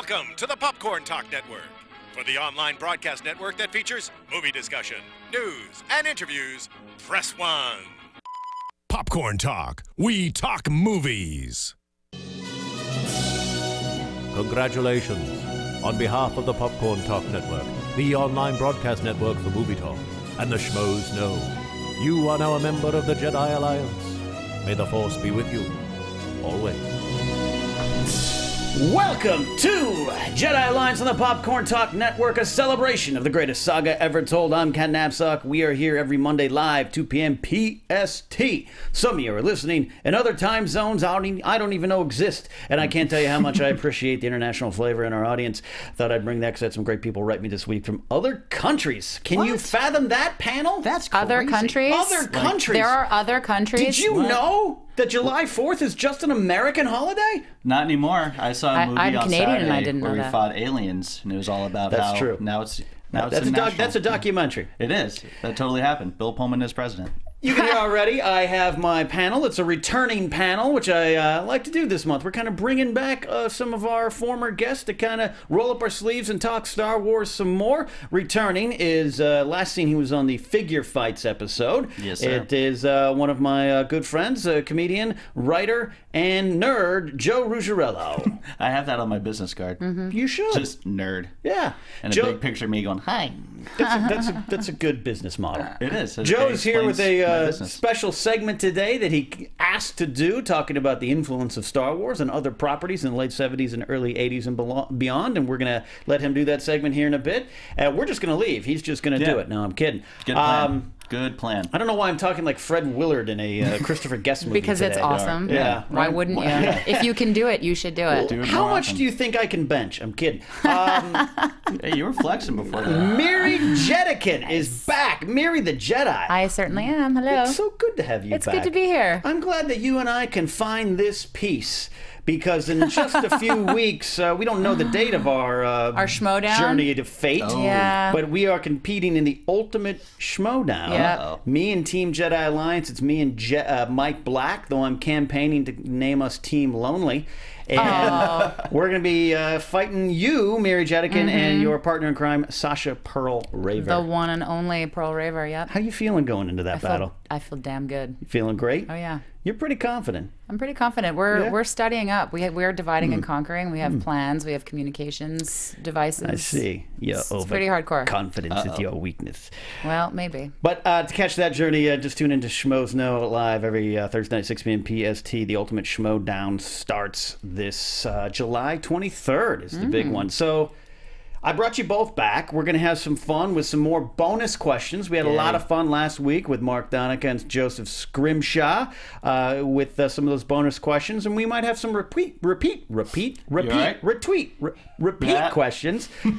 Welcome to the Popcorn Talk Network, for the online broadcast network that features movie discussion, news, and interviews. Press 1. Popcorn Talk. We talk movies. Congratulations. On behalf of the Popcorn Talk Network, the online broadcast network for movie talk, and the Schmoes Know, you are now a member of the Jedi Alliance. May the Force be with you, always. Welcome to Jedi Alliance on the Popcorn Talk Network, a celebration of the greatest saga ever told. I'm Ken Napzok. We are here every Monday live, 2 p.m. PST. Some of you are listening in other time zones I don't even know exist, and I can't tell you how much I appreciate the international flavor in our audience. Thought I'd bring that because I had some great people write me this week from other countries. Can you fathom that, panel? That's crazy. Other countries? Other countries. There are other countries? Did you know that July 4th is just an American holiday? Not anymore. I saw a movie I'm on Canadian Saturday and I didn't where know we that. fought aliens, and it was all about That's how true. That's a documentary. It is. That totally happened. Bill Pullman is president. You can hear already, I have my panel. It's a returning panel, which I like to do this month. We're kind of bringing back some of our former guests to kind of roll up our sleeves and talk Star Wars some more. Returning is, last seen he was on the Figure Fights episode. Yes, sir. It is one of my good friends, comedian, writer, and nerd, Joe Ruggiero. I have that on my business card. Mm-hmm. You should. Just nerd. Yeah. And a big picture of me going, hi. That's a good business model. It is. Joe's here with a business. special segment today that he asked to do, talking about the influence of Star Wars and other properties in the late 70s and early 80s and beyond, and we're going to let him do that segment here in a bit. We're just going to leave. He's just going to do it. No, I'm kidding. Good plan. Good plan. I don't know why I'm talking like Fred Willard in a Christopher Guest movie Because today. it's awesome. Yeah. Why wouldn't you? If you can do it, you should do it. Do it How more much often. do you think I can bench? I'm kidding. Hey, you were flexing before that. Miri Jedikin is back. Miri the Jedi. I certainly am. Hello. It's so good to have you It's back. good to be here. I'm glad that you and I can find this piece, because in just a few weeks, we don't know the date of our Schmoedown? journey to fate. Oh. Yeah. But we are competing in the ultimate Schmoedown. Yeah. Me and Team Jedi Alliance. It's me and Mike Black, though I'm campaigning to name us Team Lonely. And we're going to be fighting you, Miri Jedikin, and your partner in crime, Sasha Pearl Raver. The one and only Pearl Raver, yep. How you feeling going into that battle? I feel damn good. You feeling great? Oh, yeah. You're pretty confident. I'm pretty confident. We're studying up. We're dividing and conquering. We have plans. We have communications devices. I see. Yeah, It's pretty hardcore. Confidence is your weakness. Well, maybe. But to catch that journey, just tune into Schmoes Know live every Thursday night, 6 p.m. PST. The Ultimate Schmoedown starts this July 23rd is the big one. So I brought you both back. We're going to have some fun with some more bonus questions. We had a lot of fun last week with Mark Donica and Joseph Scrimshaw with some of those bonus questions, and we might have some repeat questions.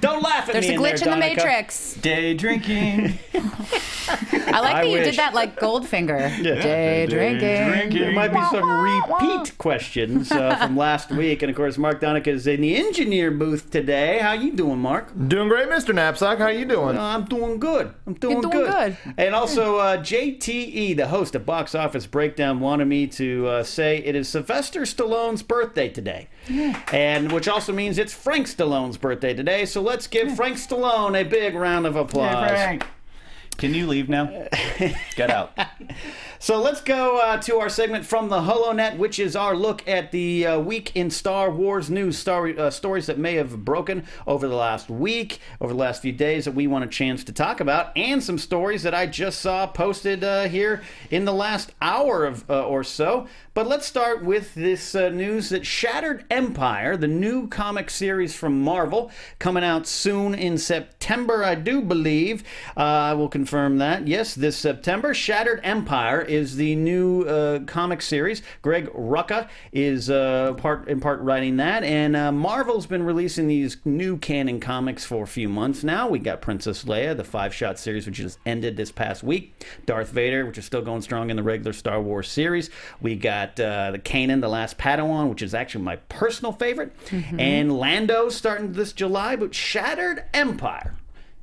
Don't laugh at There's me a glitch in the Donica. Matrix. Day drinking. I like that you wish. did that like Goldfinger. Day drinking. There might be some repeat questions from last week, and of course Mark Donica is in the engineer booth today. How you doing, Mark? Doing great, Mr. Napzok. How you doing? I'm doing good. I'm doing You're doing good. And also, JTE, the host of Box Office Breakdown, wanted me to say it is Sylvester Stallone's birthday today. And which also means it's Frank Stallone's birthday today. So let's give Frank Stallone a big round of applause. Frank. Can you leave now? Get out. So let's go to our segment from the HoloNet, which is our look at the week in Star Wars news, stories that may have broken over the last week, over the last few days that we want a chance to talk about, and some stories that I just saw posted here in the last hour or so. But let's start with this news that Shattered Empire, the new comic series from Marvel, coming out soon in September, I do believe. I will confirm that. Yes, this September. Shattered Empire is the new comic series. Greg Rucka is in part writing that, and Marvel's been releasing these new canon comics for a few months now. We got Princess Leia, the 5-shot series, which just ended this past week. Darth Vader, which is still going strong in the regular Star Wars series. We got the Kanan, the Last Padawan, which is actually my personal favorite. And Lando starting this July. But Shattered Empire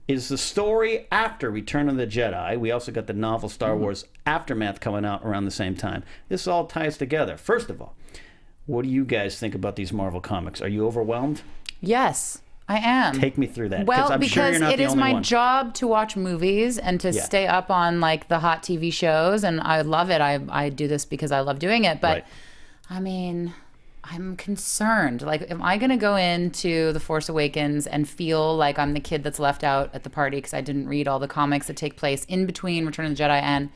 is the story after Return of the Jedi. We also got the novel Star Wars Aftermath coming out around the same time. This all ties together. First of all, what do you guys think about these Marvel comics? Are you overwhelmed? Yes, I am. Take me through that. Well, I'm because sure you're not it the is only my one. job to watch movies and to stay up on like the hot TV shows, and I love it. I do this because I love doing it. But Right. I mean, I'm concerned. Like, am I going to go into The Force Awakens and feel like I'm the kid that's left out at the party because I didn't read all the comics that take place in between Return of the Jedi and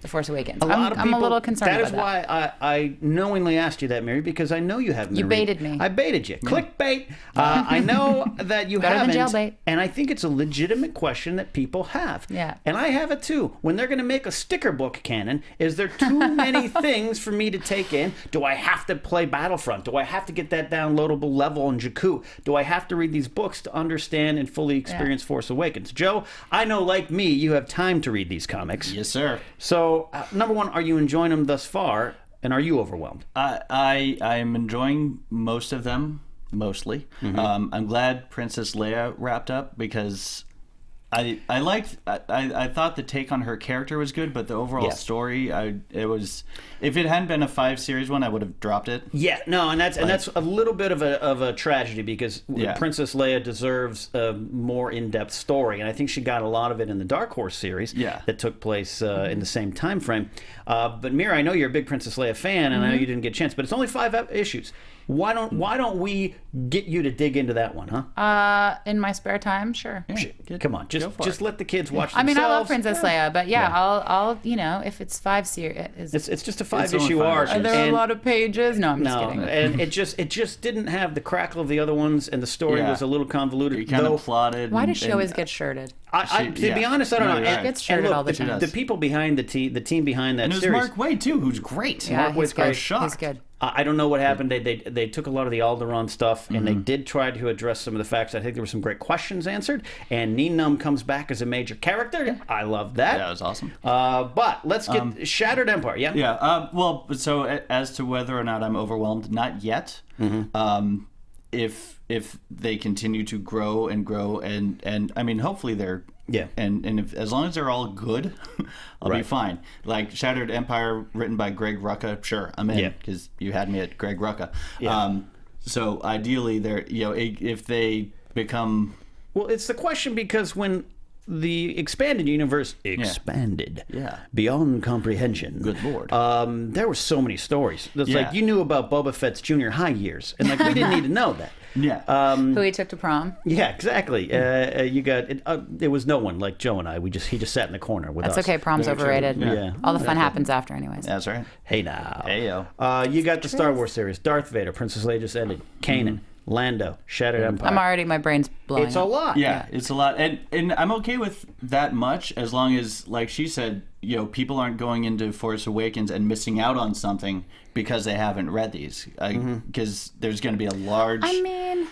The Force Awakens? I'm a little concerned That about is why I knowingly asked you that, Mary, because I know you haven't. You been reading. baited me. I baited you. Clickbait. I know that you Better than haven't. jailbait. And I think it's a legitimate question that people have. Yeah. And I have it too. When they're going to make a sticker book canon, is there too many things for me to take in? Do I have to play Battlefront? Do I have to get that downloadable level on Jakku? Do I have to read these books to understand and fully experience Force Awakens? Joe, I know, like me, you have time to read these comics. Yes, sir. So, number one, are you enjoying them thus far, and are you overwhelmed? I'm enjoying most of them, mostly. I'm glad Princess Leia wrapped up because I thought the take on her character was good, but the overall story, if it hadn't been a 5-series one, I would have dropped it. Yeah, no, and that's a little bit of a tragedy because Princess Leia deserves a more in-depth story, and I think she got a lot of it in the Dark Horse series that took place in the same time frame. But Mira, I know you're a big Princess Leia fan, and I know you didn't get a chance, but it's only 5 issues. Why don't we get you to dig into that one, huh? In my spare time, sure. Come on, just let the kids watch I themselves. mean, I love Princess Leia, but I'll if it's 5 series, It's just a only 5-issue 5 arc. issues. are there a and- lot of pages? No, I'm just No, kidding. and it just didn't have the crackle of the other ones, and the story was a little convoluted. You kind of plotted. Why does she and- always get shirted? To be honest, I don't know. you're And, right. Gets and shirted look, all the the, time. the people behind the team behind that And it was series. Mark Waid too, who's great. Yeah, Mark he's Waid's great. good. shocked. He's good. I don't know what happened. They took a lot of the Alderaan stuff, and they did try to address some of the facts. I think there were some great questions answered, and Nien Nunb comes back as a major character. I love that. Yeah, it was awesome. But let's get Shattered Empire. Yeah. Yeah. Well, so as to whether or not I'm overwhelmed, not yet. If they continue to grow and I mean, hopefully they're and if, as long as they're all good, I'll be fine. Like Shattered Empire, written by Greg Rucka, sure, I'm in because you had me at Greg Rucka. Yeah. So ideally, they're if they become Well, it's the question because when the expanded universe expanded beyond comprehension. Good Lord. There were so many stories. It's like you knew about Boba Fett's junior high years, and like we didn't need to know that. Yeah. Who he took to prom. Yeah, exactly. You got it. It was no one like Joe and I. He just sat in the corner with us. That's okay. Prom's Very true. overrated. Yeah. All the fun happens after, anyways. That's right. Hey now. Hey yo. You got the Star Wars series. Darth Vader, Princess Leia just ended. Kanan, Lando, Shattered Empire. My brain's blowing It's a up. lot. Yeah, it's a lot, and I'm okay with that much as long as, like she said, people aren't going into Force Awakens and missing out on something because they haven't read these. Because there's going to be a large. I mean,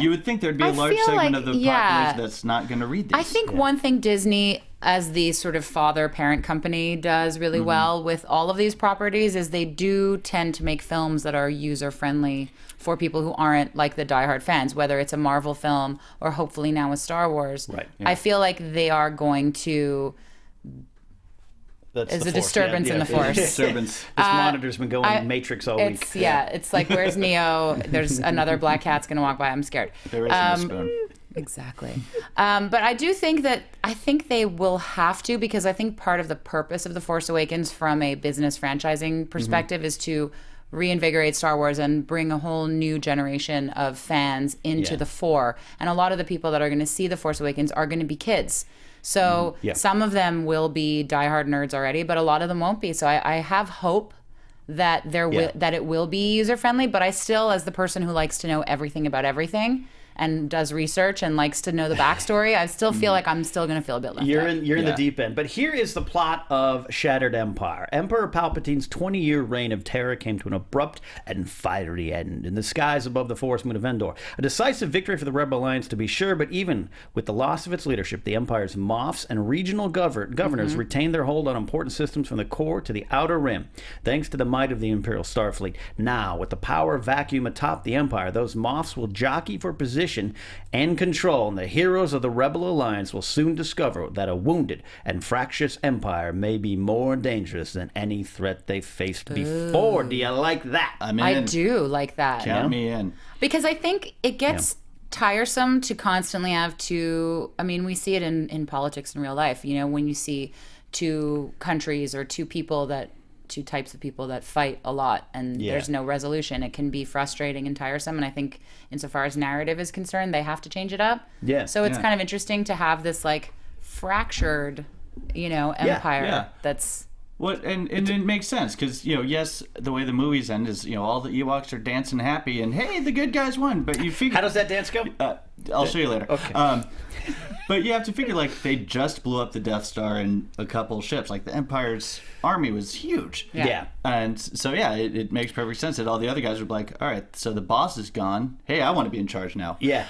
you would think there'd be a I large feel segment like- of the population that's not going to read these. I think one thing Disney, as the sort of father-parent company, does really well with all of these properties is they do tend to make films that are user-friendly for people who aren't like the diehard fans, whether it's a Marvel film or hopefully now a Star Wars. Right. I feel like they are going to... That's There's the a Force. disturbance in the Force. Disturbance. This monitor's been going Matrix all week. It's like, where's Neo? There's another black cat's going to walk by. I'm scared. There is no spoon. Exactly. But I do think they will have to, because I think part of the purpose of The Force Awakens from a business franchising perspective is to reinvigorate Star Wars and bring a whole new generation of fans into the fore. And a lot of the people that are going to see The Force Awakens are going to be kids. So some of them will be diehard nerds already, but a lot of them won't be. So I have hope that that it will be user friendly. But I still, as the person who likes to know everything about everything and does research and likes to know the backstory, I still feel like I'm still going to feel a bit left out. You're in the deep end. But here is the plot of Shattered Empire. Emperor Palpatine's 20-year reign of terror came to an abrupt and fiery end in the skies above the forest moon of Endor. A decisive victory for the Rebel Alliance, to be sure, but even with the loss of its leadership, the Empire's Moffs and regional governors retained their hold on important systems from the core to the outer rim, thanks to the might of the Imperial Starfleet. Now, with the power vacuum atop the Empire, those Moffs will jockey for position and control, and the heroes of the Rebel Alliance will soon discover that a wounded and fractious empire may be more dangerous than any threat they faced before. Do you like that? I'm in. I do like that. Count me in. Because I think it gets tiresome to constantly have to. I mean, we see it in politics in real life. You know, when you see two countries or two types of people that fight a lot and there's no resolution, it can be frustrating and tiresome. And I think insofar as narrative is concerned, they have to change it up. Yeah. So it's kind of interesting to have this like fractured, empire that's. Well, and it makes sense because, yes, the way the movies end is, all the Ewoks are dancing happy and, hey, the good guys won. But you figure... How does that dance go? I'll show you later. Okay. But you have to figure, like, they just blew up the Death Star and a couple ships. Like, the Empire's army was huge. Yeah. And so, it makes perfect sense that all the other guys would be like, all right, so the boss is gone. Hey, I want to be in charge now. Yeah.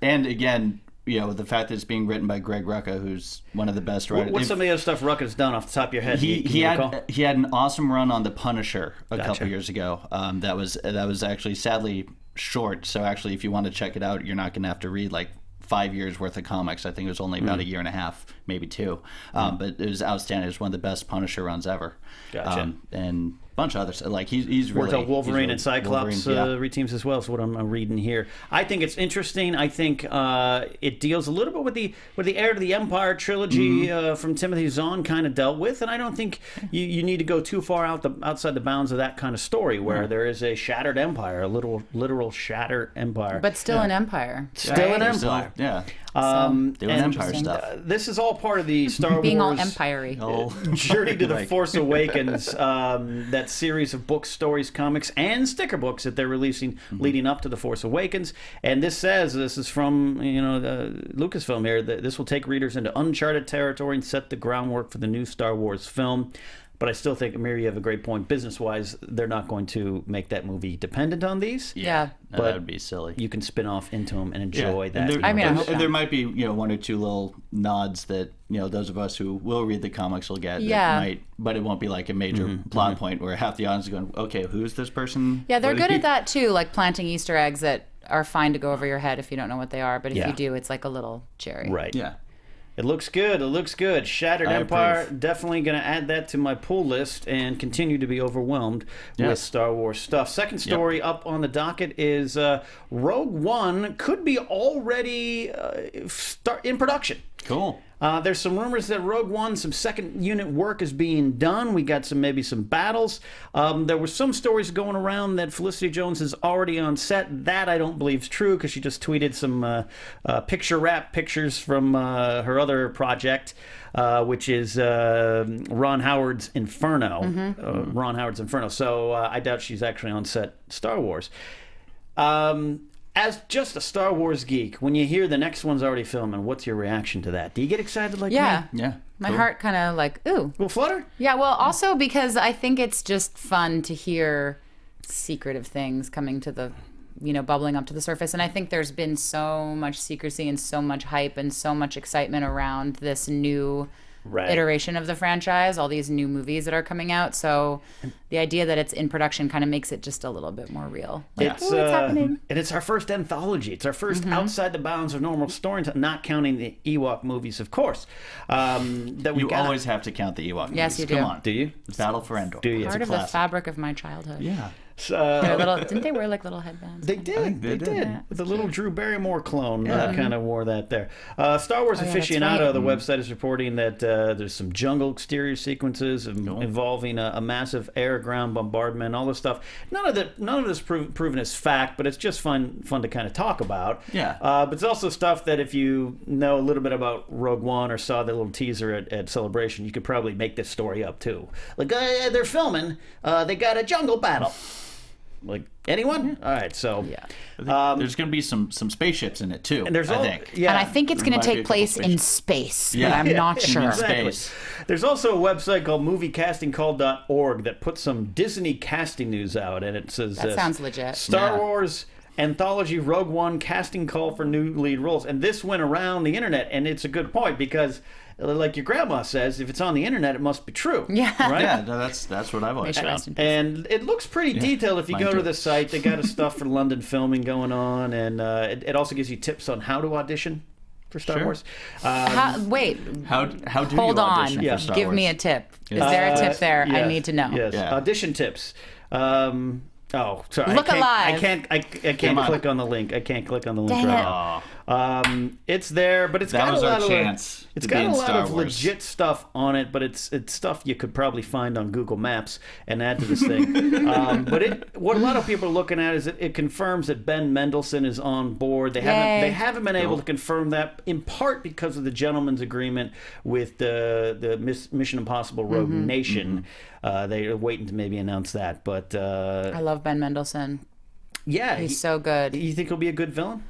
And again... the fact that it's being written by Greg Rucka, who's one of the best writers. What's some of the other stuff Rucka's done off the top of your head? He had an awesome run on The Punisher a couple years ago. That was actually sadly short. So actually, if you want to check it out, you're not going to have to read like 5 years worth of comics. I think it was only about a year and a half, maybe 2. But it was outstanding. It was one of the best Punisher runs ever. Gotcha. And bunch of others. Like he's really worked on Wolverine and Cyclops Wolverine, reteams as well. So what I'm reading here, I think it's interesting. I think it deals a little bit with the Heir to the Empire trilogy from Timothy Zahn kind of dealt with, and I don't think you need to go too far outside the bounds of that kind of story where there is a shattered empire, a literal shattered empire, but still an empire. Still an empire. Doing empire stuff. This is all part of the Star being Wars all empire-y. Journey to the Force Awakens. That series of books, stories, comics, and sticker books that they're releasing leading up to the Force Awakens. And this is from Lucasfilm here. That this will take readers into uncharted territory and set the groundwork for the new Star Wars film. But I still think, Amir, you have a great point. Business-wise, they're not going to make that movie dependent on these. Yeah. No, that would be silly. You can spin off into them and enjoy that. And there might be, one or two little nods that, those of us who will read the comics will get. Yeah. But it won't be like a major plot point where half the audience is going, okay, who's this person? Yeah, they're good at that too, like planting Easter eggs that are fine to go over your head if you don't know what they are. But if you do, it's like a little cherry. Right. Yeah. It looks good. Shattered Empire. Approve. Definitely going to add that to my pull list and continue to be overwhelmed with Star Wars stuff. Second story up on the docket is Rogue One could be already in production. Cool. There's some rumors that Rogue One, some second unit work is being done. We got maybe some battles. There were some stories going around that Felicity Jones is already on set. That I don't believe is true because she just tweeted some picture wrap pictures from her other project, which is Ron Howard's Inferno. Ron Howard's Inferno. So I doubt she's actually on set Star Wars. As just a Star Wars geek, when you hear the next one's already filming, what's your reaction to that? Do you get excited like me? Yeah. My heart kind of like, ooh. Will flutter? Yeah, well, also because I think it's just fun to hear secretive things coming to the, bubbling up to the surface. And I think there's been so much secrecy and so much hype and so much excitement around this new iteration of the franchise, all these new movies that are coming out. So the idea that it's in production kind of makes it just a little bit more real. Like, it's happening. And it's our first anthology. It's our first outside the bounds of normal storytelling, not counting the Ewok movies, of course. You always have to count the Ewok movies. Yes, you do. Come on. Do you? Battle for Endor. Do you? Part of the fabric of my childhood. Yeah. Didn't they wear like little headbands? They did. They did. Yeah, the little Drew Barrymore clone kind of wore that there. Star Wars Aficionado, the website, is reporting that there's some jungle exterior sequences involving a massive air-ground bombardment, all this stuff. None of this proven as fact, but it's just fun to kind of talk about. Yeah. But it's also stuff that if you know a little bit about Rogue One or saw the little teaser at Celebration, you could probably make this story up too. Like they're filming, they got a jungle battle. Like anyone? All right, so there's going to be some spaceships in it too. And there's I think. Yeah, and I think it's going to take place in space. Yeah, but I'm not sure. Exactly. There's also a website called moviecastingcall.org that puts some Disney casting news out, and it says that sounds legit. Star Wars Anthology Rogue One casting call for new lead roles, and this went around the internet, and it's a good point because, like your grandma says, if it's on the internet, it must be true. Yeah. Right? Yeah, no, that's what I've always found. And it looks pretty detailed if you go to the site. They got stuff for London filming going on, and it also gives you tips on how to audition for Star Wars. Wait. How do Hold you on. audition for Star Give Wars? me a tip. Is there a tip there? Yes, I need to know. Yes. Yeah. Audition tips. Oh, sorry. Look alive. I can't click on the link. I can't click on the link Dang right it. now. It's there, but it's That got was a our lot chance of it's to be got a in lot Star of Wars. legit stuff on it, but it's stuff you could probably find on Google Maps and add to this thing. But what a lot of people are looking at is it confirms that Ben Mendelsohn is on board. They haven't been able to confirm that in part because of the gentleman's agreement with the Mission Impossible Rogue Nation. They're waiting to maybe announce that, but I love Ben Mendelsohn. yeah, He's so good. You think he'll be a good villain?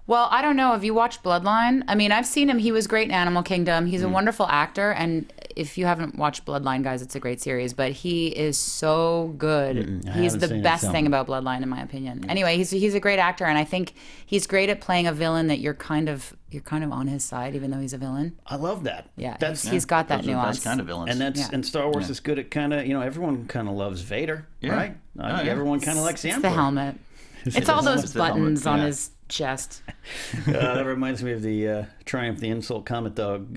Well, I don't know. Have you watched Bloodline? I mean, I've seen him. He was great in Animal Kingdom. He's a wonderful actor. And if you haven't watched Bloodline, guys, it's a great series. But he is so good. He's the best thing about Bloodline, in my opinion. Anyway, he's a great actor, and I think he's great at playing a villain that you're kind of on his side, even though he's a villain. I love that. Yeah, that's he's got that Those are the nuance. best kind of villains. and Star Wars is good at kind of everyone kind of loves Vader, right? yeah. Everyone kind of likes the It's Emperor. the helmet. It's all those the helmet, buttons on yeah. his chest. That reminds me of the Triumph the Insult comic dog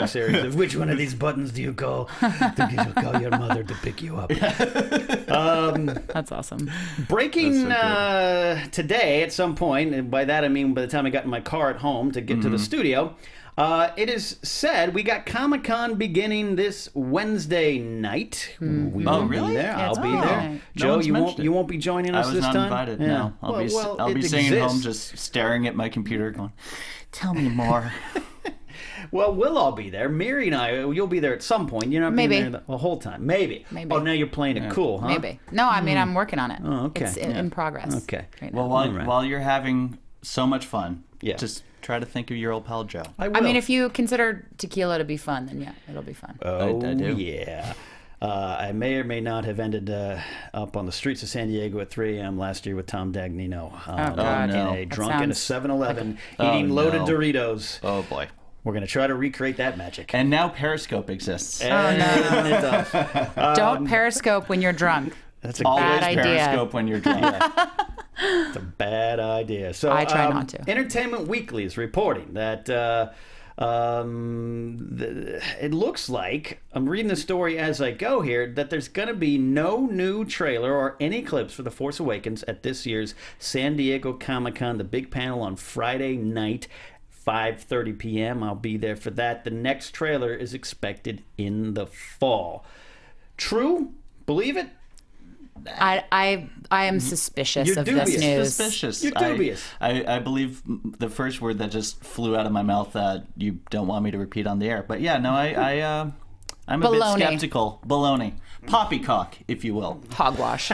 series. Of which one of these buttons do you call? To call your mother to pick you up. That's awesome. Breaking today at some point, and by that I mean by the time I got in my car at home to get to the studio, it is said we got Comic-Con beginning this Wednesday night. We will really? be there. Yeah, I'll it's be Wednesday there. night. No Joe, one's you mentioned it. won't be joining us I was this not time. invited. Yeah. No, I'll be it sitting at home exists. just staring at my computer, going, "Tell me more." Well, we'll all be there. Mary and I, you'll be there at some point. You're not Maybe. being there the whole time. Maybe. Maybe. Oh, now you're playing it cool, huh? Maybe. No, I mean, I'm working on it. Oh, okay. It's in progress. Okay. Right now. Well, right. while you're having so much fun, Yeah. just try to think of your old pal Joe. I will. I mean, if you consider tequila to be fun, then yeah, it'll be fun. Oh, I do. yeah. I may or may not have ended up on the streets of San Diego at 3 a.m. last year with Tom Dagnino. God. no. In a drunk in a sounds 7-Eleven, Oh, eating loaded no. Doritos. Oh boy! We're going to try to recreate that magic. And now Periscope exists. And it does. Don't periscope when you're drunk. That's a Always bad idea. Periscope when you're drunk. It's a bad idea. So I try not to. Entertainment Weekly is reporting that it looks like, I'm reading the story as I go here, that there's going to be no new trailer or any clips for The Force Awakens at this year's San Diego Comic-Con, the big panel on Friday night, 5:30 p.m. I'll be there for that. The next trailer is expected in the fall. True? Believe it? I am suspicious You're of dubious. this news. Suspicious. You're dubious. I believe the first word that just flew out of my mouth that you don't want me to repeat on the air. But yeah, no, I'm a Baloney. bit skeptical. Baloney. Poppycock, if you will. Hogwash.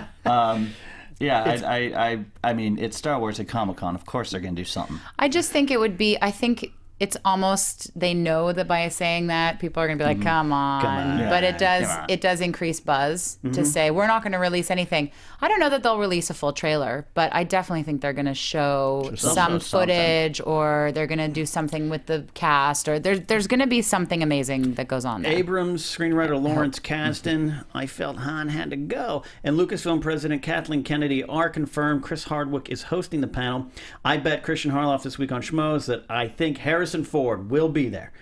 Yeah, I mean, it's Star Wars at Comic-Con. Of course they're going to do something. I just think it would be. I think it's almost they know that by saying that people are going to be like, "Come on!" But it does increase buzz to say we're not going to release anything. I don't know that they'll release a full trailer, but I definitely think they're going to show some footage, or they're going to do something with the cast, or there's going to be something amazing that goes on there. Abrams, screenwriter Lawrence Kasdan, I felt Han had to go. And Lucasfilm president Kathleen Kennedy are confirmed. Chris Hardwick is hosting the panel. I bet Christian Harloff this week on Schmoes that I think Harrison Ford will be there.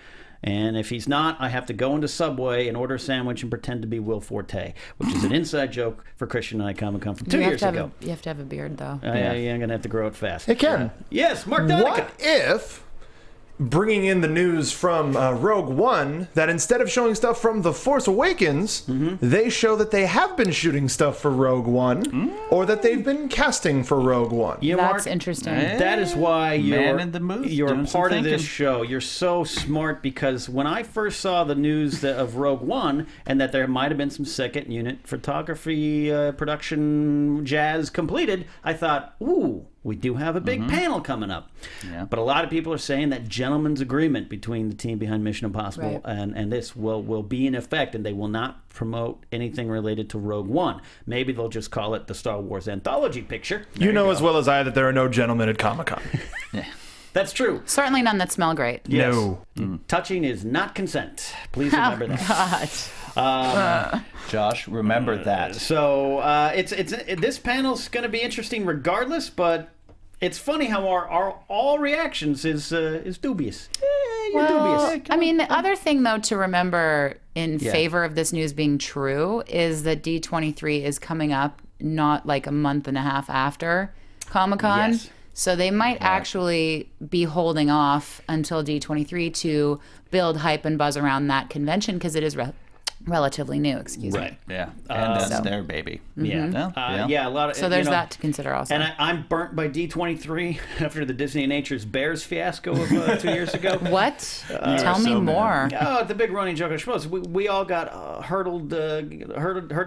And if he's not, I have to go into Subway and order a sandwich and pretend to be Will Forte, which is an inside joke for Christian and I Comic-Con from 2 years ago. You have to have a beard, though. Yeah, I'm going to have to grow it fast. Hey, Ken. Yes, Mark Donica. What if, bringing in the news from Rogue One, that instead of showing stuff from The Force Awakens, they show that they have been shooting stuff for Rogue One, or that they've been casting for Rogue One? You know, That's Mark, interesting. That is why Man in the booth, you're doing a some part of this thinking. show. You're so smart because when I first saw the news of Rogue One and that there might have been some second unit photography production jazz completed, I thought, ooh, we do have a big panel coming up. Yeah. But a lot of people are saying that gentleman's agreement between the team behind Mission Impossible Right. and this will be in effect, and they will not promote anything related to Rogue One. Maybe they'll just call it the Star Wars anthology picture. You know as well as I that there are no gentlemen at Comic-Con. That's true. Certainly none that smell great. Yes. No. Touching is not consent. Please remember that. God. Josh, remember that. So this panel's going to be interesting regardless, but it's funny how our all reactions is dubious. You're dubious. I mean, the other thing, though, to remember in favor of this news being true is that D23 is coming up not like a month and a half after Comic-Con. Yes. So they might actually be holding off until D23 to build hype and buzz around that convention because it is relatively new. Excuse me. Yeah, and that's So- their baby. Yeah, a lot of So there's that to consider also. And I'm burnt by D23 after the Disney Nature's Bears fiasco of 2 years ago. What? Tell me so mad. more. Oh, the big running joke, I suppose. We all got hurdled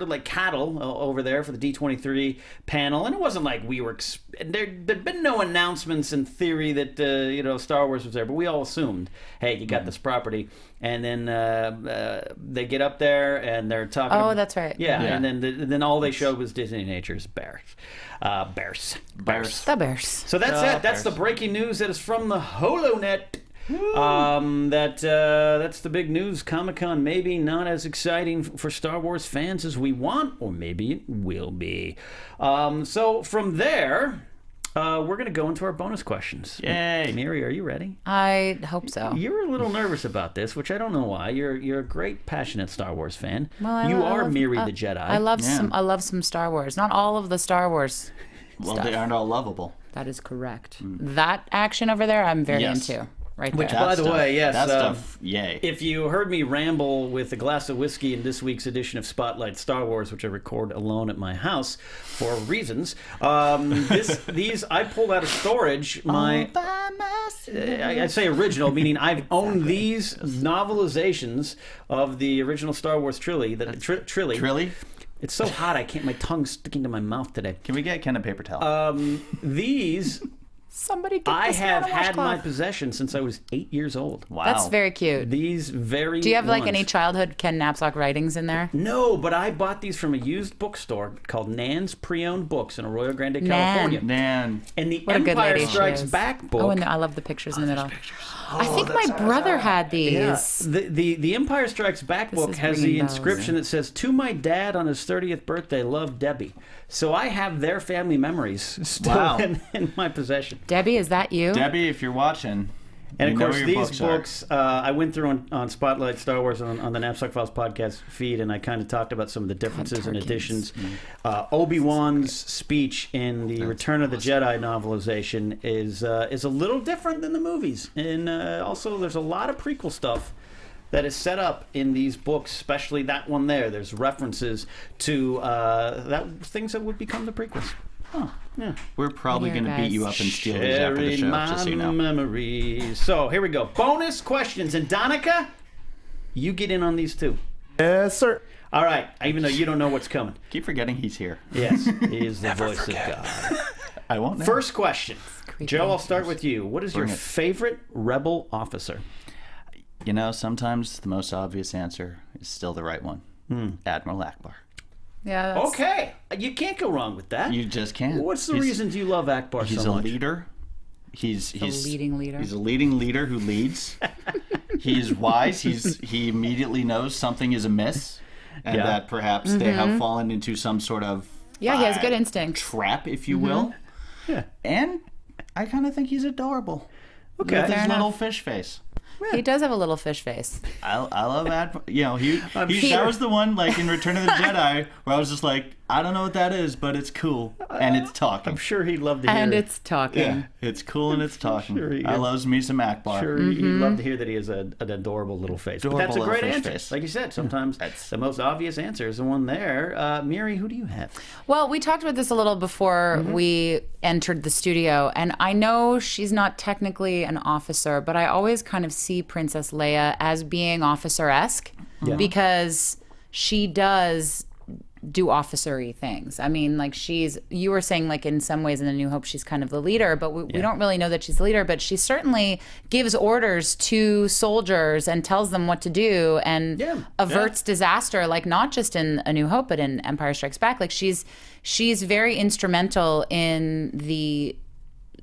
like cattle over there for the D23 panel, and it wasn't like we were. There'd been no announcements in theory that Star Wars was there, but we all assumed, hey, you got this property, and then they get up there and they're talking. Oh, that's right. Yeah, and then all they showed was Disney Nature's Bears. Bears. The Bears. So that's it. That's the breaking news that is from the HoloNet. That's the big news. Comic-Con maybe not as exciting for Star Wars fans as we want, or maybe it will be. So from there, we're going to go into our bonus questions. Yay. Mary, are you ready? I hope so. You're a little nervous about this, which I don't know why. You're a great, passionate Star Wars fan. Well, You I are love- Miri the Jedi. I love some Star Wars. Not all of the Star Wars. Well, they aren't all lovable. That is correct. That action over there, I'm very Yes. into. Right Which, there. by the way, yes. That stuff, yay. If you heard me ramble with a glass of whiskey in this week's edition of Spotlight Star Wars, which I record alone at my house for reasons, these I pulled out of storage. I say original, meaning I've owned these novelizations of the original Star Wars trilogy. Trilly? It's so hot, I can't. My tongue's sticking to my mouth today. Can we get Ken a paper towel? These Somebody get I this have man a had my washcloth. possession since I was 8 years old. Wow. That's very cute. These very. Do you have like ones. any childhood Ken Napzok writings in there? No, but I bought these from a used bookstore called Nan's Pre-Owned Books in Arroyo Grande, California. Man. And the What a good Empire lady she Strikes is. Back book. Oh, and I love the pictures in the middle. I think my brother had these. Yeah. The Empire Strikes Back book is has the ringing bells. inscription that says, "To my dad on his 30th birthday, love Debbie." So I have their family memories still Wow. in my possession. Debbie, is that you? Debbie, if you're watching, And you of know course, where these your are. books I went through on Spotlight Star Wars on the Napzok Files podcast feed, and I kind of talked about some of the differences and Tarkins. additions. Obi-Wan's speech in the Return of the Jedi novelization is a little different than the movies, and also there's a lot of prequel stuff that is set up in these books, especially that one there. There's references to things that would become the prequels. We're probably Here, going to beat guys. you up in Steelers after the Sharing show, my just so you know. memories. So here we go. Bonus questions. And Donica, you get in on these too. Yes, sir. All right. Even though you don't know what's coming. Keep forgetting he's here. Yes, he is the voice of God. I won't know. First question. creepy. Joe, I'll start with you. What is your Bring it. favorite rebel officer? You know, sometimes the most obvious answer is still the right one. Admiral Akbar. Yeah. That's, Okay. You can't go wrong with that. You just can't. What's the He's- reasons you love Akbar He's so a much? leader. He's leading leader. He's a leading leader who leads. He's wise. He immediately knows something is amiss, and Yeah. that perhaps they have fallen into some sort of Yeah, he has good instincts. trap, if you will. Yeah. And I kind of think he's adorable. Okay. With his Fair little enough. fish face. He does have a little fish face. I love that. You know, that sure. was the one, like in Return of the Jedi, where I was just like, I don't know what that is, but it's cool and it's talking. I'm sure he'd love to hear And it's talking. Yeah, it's cool and it's talking. Sure he I is. loves me some Akbar. Sure, he'd love to hear that he has an adorable little face. But that's a Adorable great little fish answer. face. Like you said, sometimes the most obvious answer is the one there. Miri, who do you have? Well, we talked about this a little before we entered the studio, and I know she's not technically an officer, but I always kind of see Princess Leia as being officer-esque because she does do officer-y things. I mean, like you were saying, like in some ways in A New Hope, she's kind of the leader, but we don't really know that she's the leader, but she certainly gives orders to soldiers and tells them what to do and averts disaster, like not just in A New Hope, but in Empire Strikes Back. Like she's very instrumental in the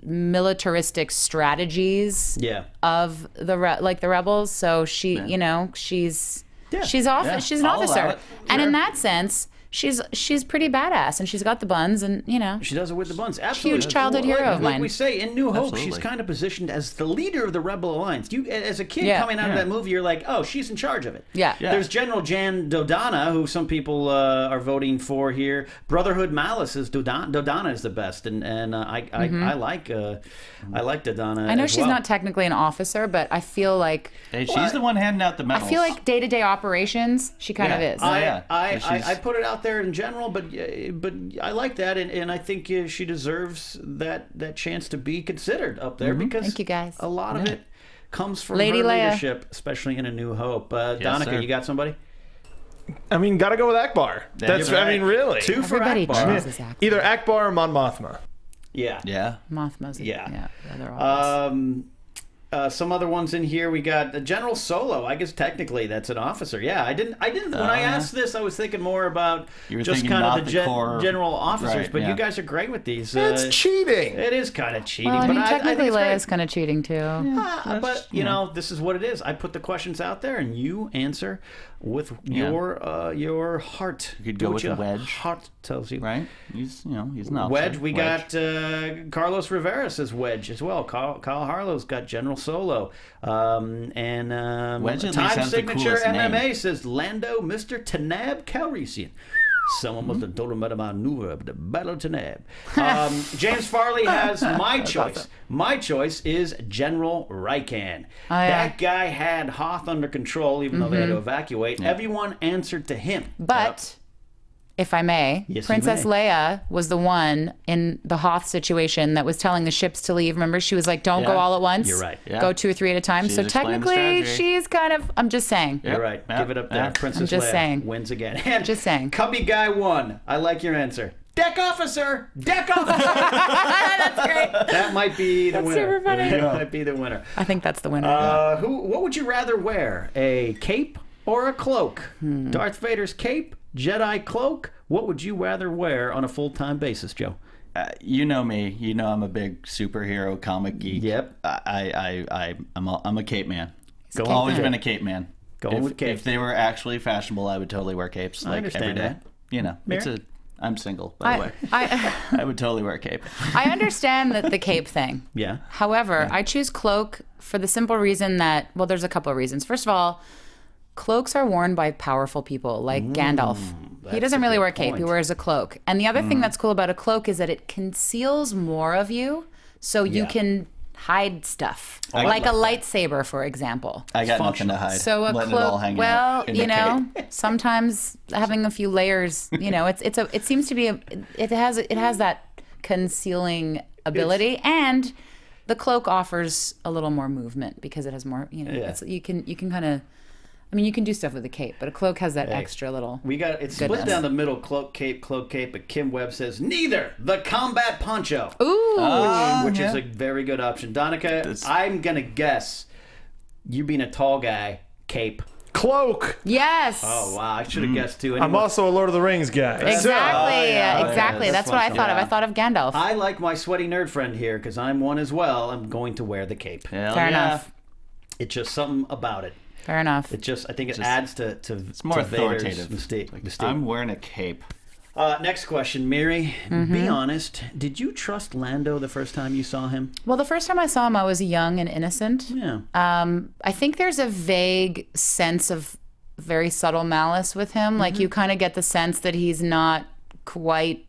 militaristic strategies of the rebels. So she, you know, she's an I'll officer. allow it. And in that sense, she's pretty badass, and she's got the buns, and She does it with the buns. Absolutely. Huge childhood hero of Like mine. we say, in New Hope, Absolutely. she's kind of positioned as the leader of the Rebel Alliance. You, as a kid coming out of that movie, you're like, oh, she's in charge of it. Yeah. There's General Jan Dodonna, who some people are voting for here. Brotherhood Malice is Dodonna is the best, and I like Dodonna. I know as she's well. not technically an officer, but I feel like Hey, she's the one handing out the I medals. feel like day-to-day operations, she kind of is. I put it out there in general, but I like that, and I think she deserves that chance to be considered up there because Thank you, guys. a lot of it comes from Lady her Leia. leadership, especially in A New Hope. Donica, sir. you got somebody? I mean, gotta go with Akbar. That's, right. I mean, really. Two for Everybody Akbar. chooses Akbar. Either Akbar or Mon Mothma. Yeah. Yeah. Mothma's. Yeah. They're all Some other ones in here. We got General Solo. I guess technically that's an officer. Yeah, I didn't. When I asked this, I was thinking more about You were just thinking kind not of the, the core- general officers. Right, but yeah. you guys are great with these. It's cheating. It is kind of cheating, well, I but mean, I technically think it's great. Leia's kind of cheating too. But you know, this is what it is. I put the questions out there, and you answer with your heart. You could go Do with what the your wedge. Heart tells you. Right? He's not. Wedge. We got Carlos Rivera says Wedge as well. Kyle Harlow's got General Solo. Wedge at least Time has the Signature coolest name. MMA says Lando, Mr. Tanab Calrissian. Someone must have told him about my maneuver, the Battle of Tanab. James Farley has my choice. My choice is General Raikan. That guy had Hoth under control, even though they had to evacuate. Everyone answered to him. But if I may, Yes, you Princess may. Leia was the one in the Hoth situation that was telling the ships to leave. Remember, she was like, "Don't go Yeah. all at once. You're right. Yeah. Go 2 or 3 at a time." She's So explained the technically, strategy. she's kind of. I'm just saying. You're right. Yeah. Give it up there. Yeah. Princess I'm just Leia saying. wins again. And Just saying. Cubby Guy 1. I like your answer. Deck officer! Deck officer! That's great. That might be the winner. super funny. That might be the winner. I think that's the winner. What would you rather wear? A cape or a cloak? Darth Vader's cape? Jedi cloak? What would you rather wear on a full-time basis, Joe? You know me. You know I'm a big superhero comic geek. Yep. I'm a cape man. cape Always man. been a cape man. Going with capes. If they were actually fashionable, I would totally wear capes. Like understand every day. that. You know, Mary? I'm single, by the way. I would totally wear a cape. I understand the cape thing. Yeah. However, I choose cloak for the simple reason that, well, there's a couple of reasons. First of all, cloaks are worn by powerful people like Gandalf. He doesn't really wear a cape, he point. wears a cloak. And the other thing that's cool about a cloak is that it conceals more of you, so you can hide stuff. Like a lightsaber, for example. I got nothing to hide. So a Letting it all cloak, hang well, out in you the know, cape. sometimes having a few layers, you know, it seems to be it has that concealing ability, and the cloak offers a little more movement because it has more, you know, it's, you can kind of, I mean, you can do stuff with a cape, but a cloak has that extra little. We got it's split Goodness. down the middle, cloak, cape, but Kim Webb says neither. The combat poncho. Ooh, Which is a very good option. Donica, I'm going to guess you being a tall guy, cape. Cloak. yes. Oh, wow. I should have guessed too. I'm Anyway, also a Lord of the Rings guy. Exactly, exactly. that's That's what I awesome. thought of. I thought of Gandalf. I like my sweaty nerd friend here because I'm one as well. I'm going to wear the cape. Hell Fair yeah. enough. It's just something about it. Fair enough. I think it adds to It's more to Vader's authoritative. mystique. I'm wearing a cape. Next question, Mary. Be honest. Did you trust Lando the first time you saw him? Well, the first time I saw him, I was young and innocent. Yeah. I think there's a vague sense of very subtle malice with him. Like you kind of get the sense that he's not quite.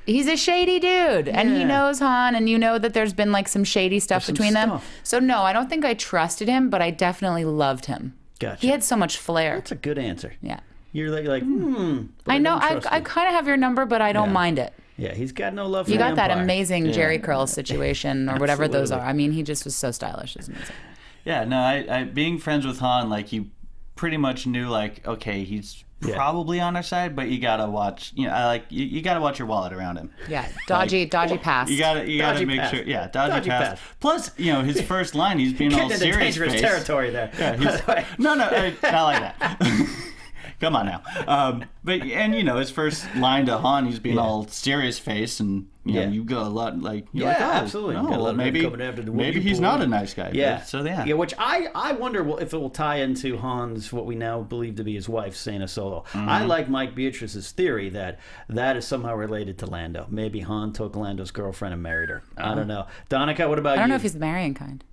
He's a shady dude, and he knows Han, and you know that there's been like some shady stuff some between them. stuff. So no, I don't think I trusted him, but I definitely loved him. Gotcha. He had so much flair. That's a good answer. Yeah. You're like but I know. don't trust I him. kind of have your number, but I don't mind it. Yeah, he's got no love for You the got that Empire. amazing Jerry curl situation or whatever those are. I mean, he just was so stylish. It's amazing. Yeah, no, I being friends with Han, like you pretty much knew, like, okay, he's probably on our side, but you gotta watch. You know, you gotta watch your wallet around him. Yeah, dodgy pass. You gotta Dodgy make pass. sure. Yeah, dodgy pass. pass. Plus, you know, his first line, he's being all Getting into serious dangerous face. territory there. Yeah, not like that. Come on now. But his first line to Han, he's being all serious face, and you go a lot like you're like, oh, absolutely. No, Got a lot of maybe coming after the maybe Wookiee he's boy. not a nice guy. Yeah. But, so yeah. Yeah, which I wonder if it will tie into Han's what we now believe to be his wife, Sana Solo. I like Mike Beatrice's theory that is somehow related to Lando. Maybe Han took Lando's girlfriend and married her. I don't know. Donica, what about you? I don't know if he's the marrying kind.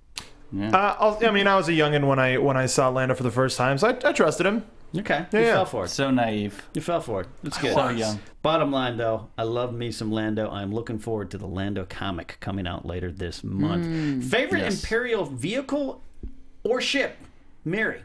I was a youngin' when I saw Lando for the first time, so I trusted him. Okay, you Yeah. fell for it. So naive. You fell for it. It's good. So young. Bottom line, though, I love me some Lando. I'm looking forward to the Lando comic coming out later this month. Favorite Yes. Imperial vehicle or ship? Mary.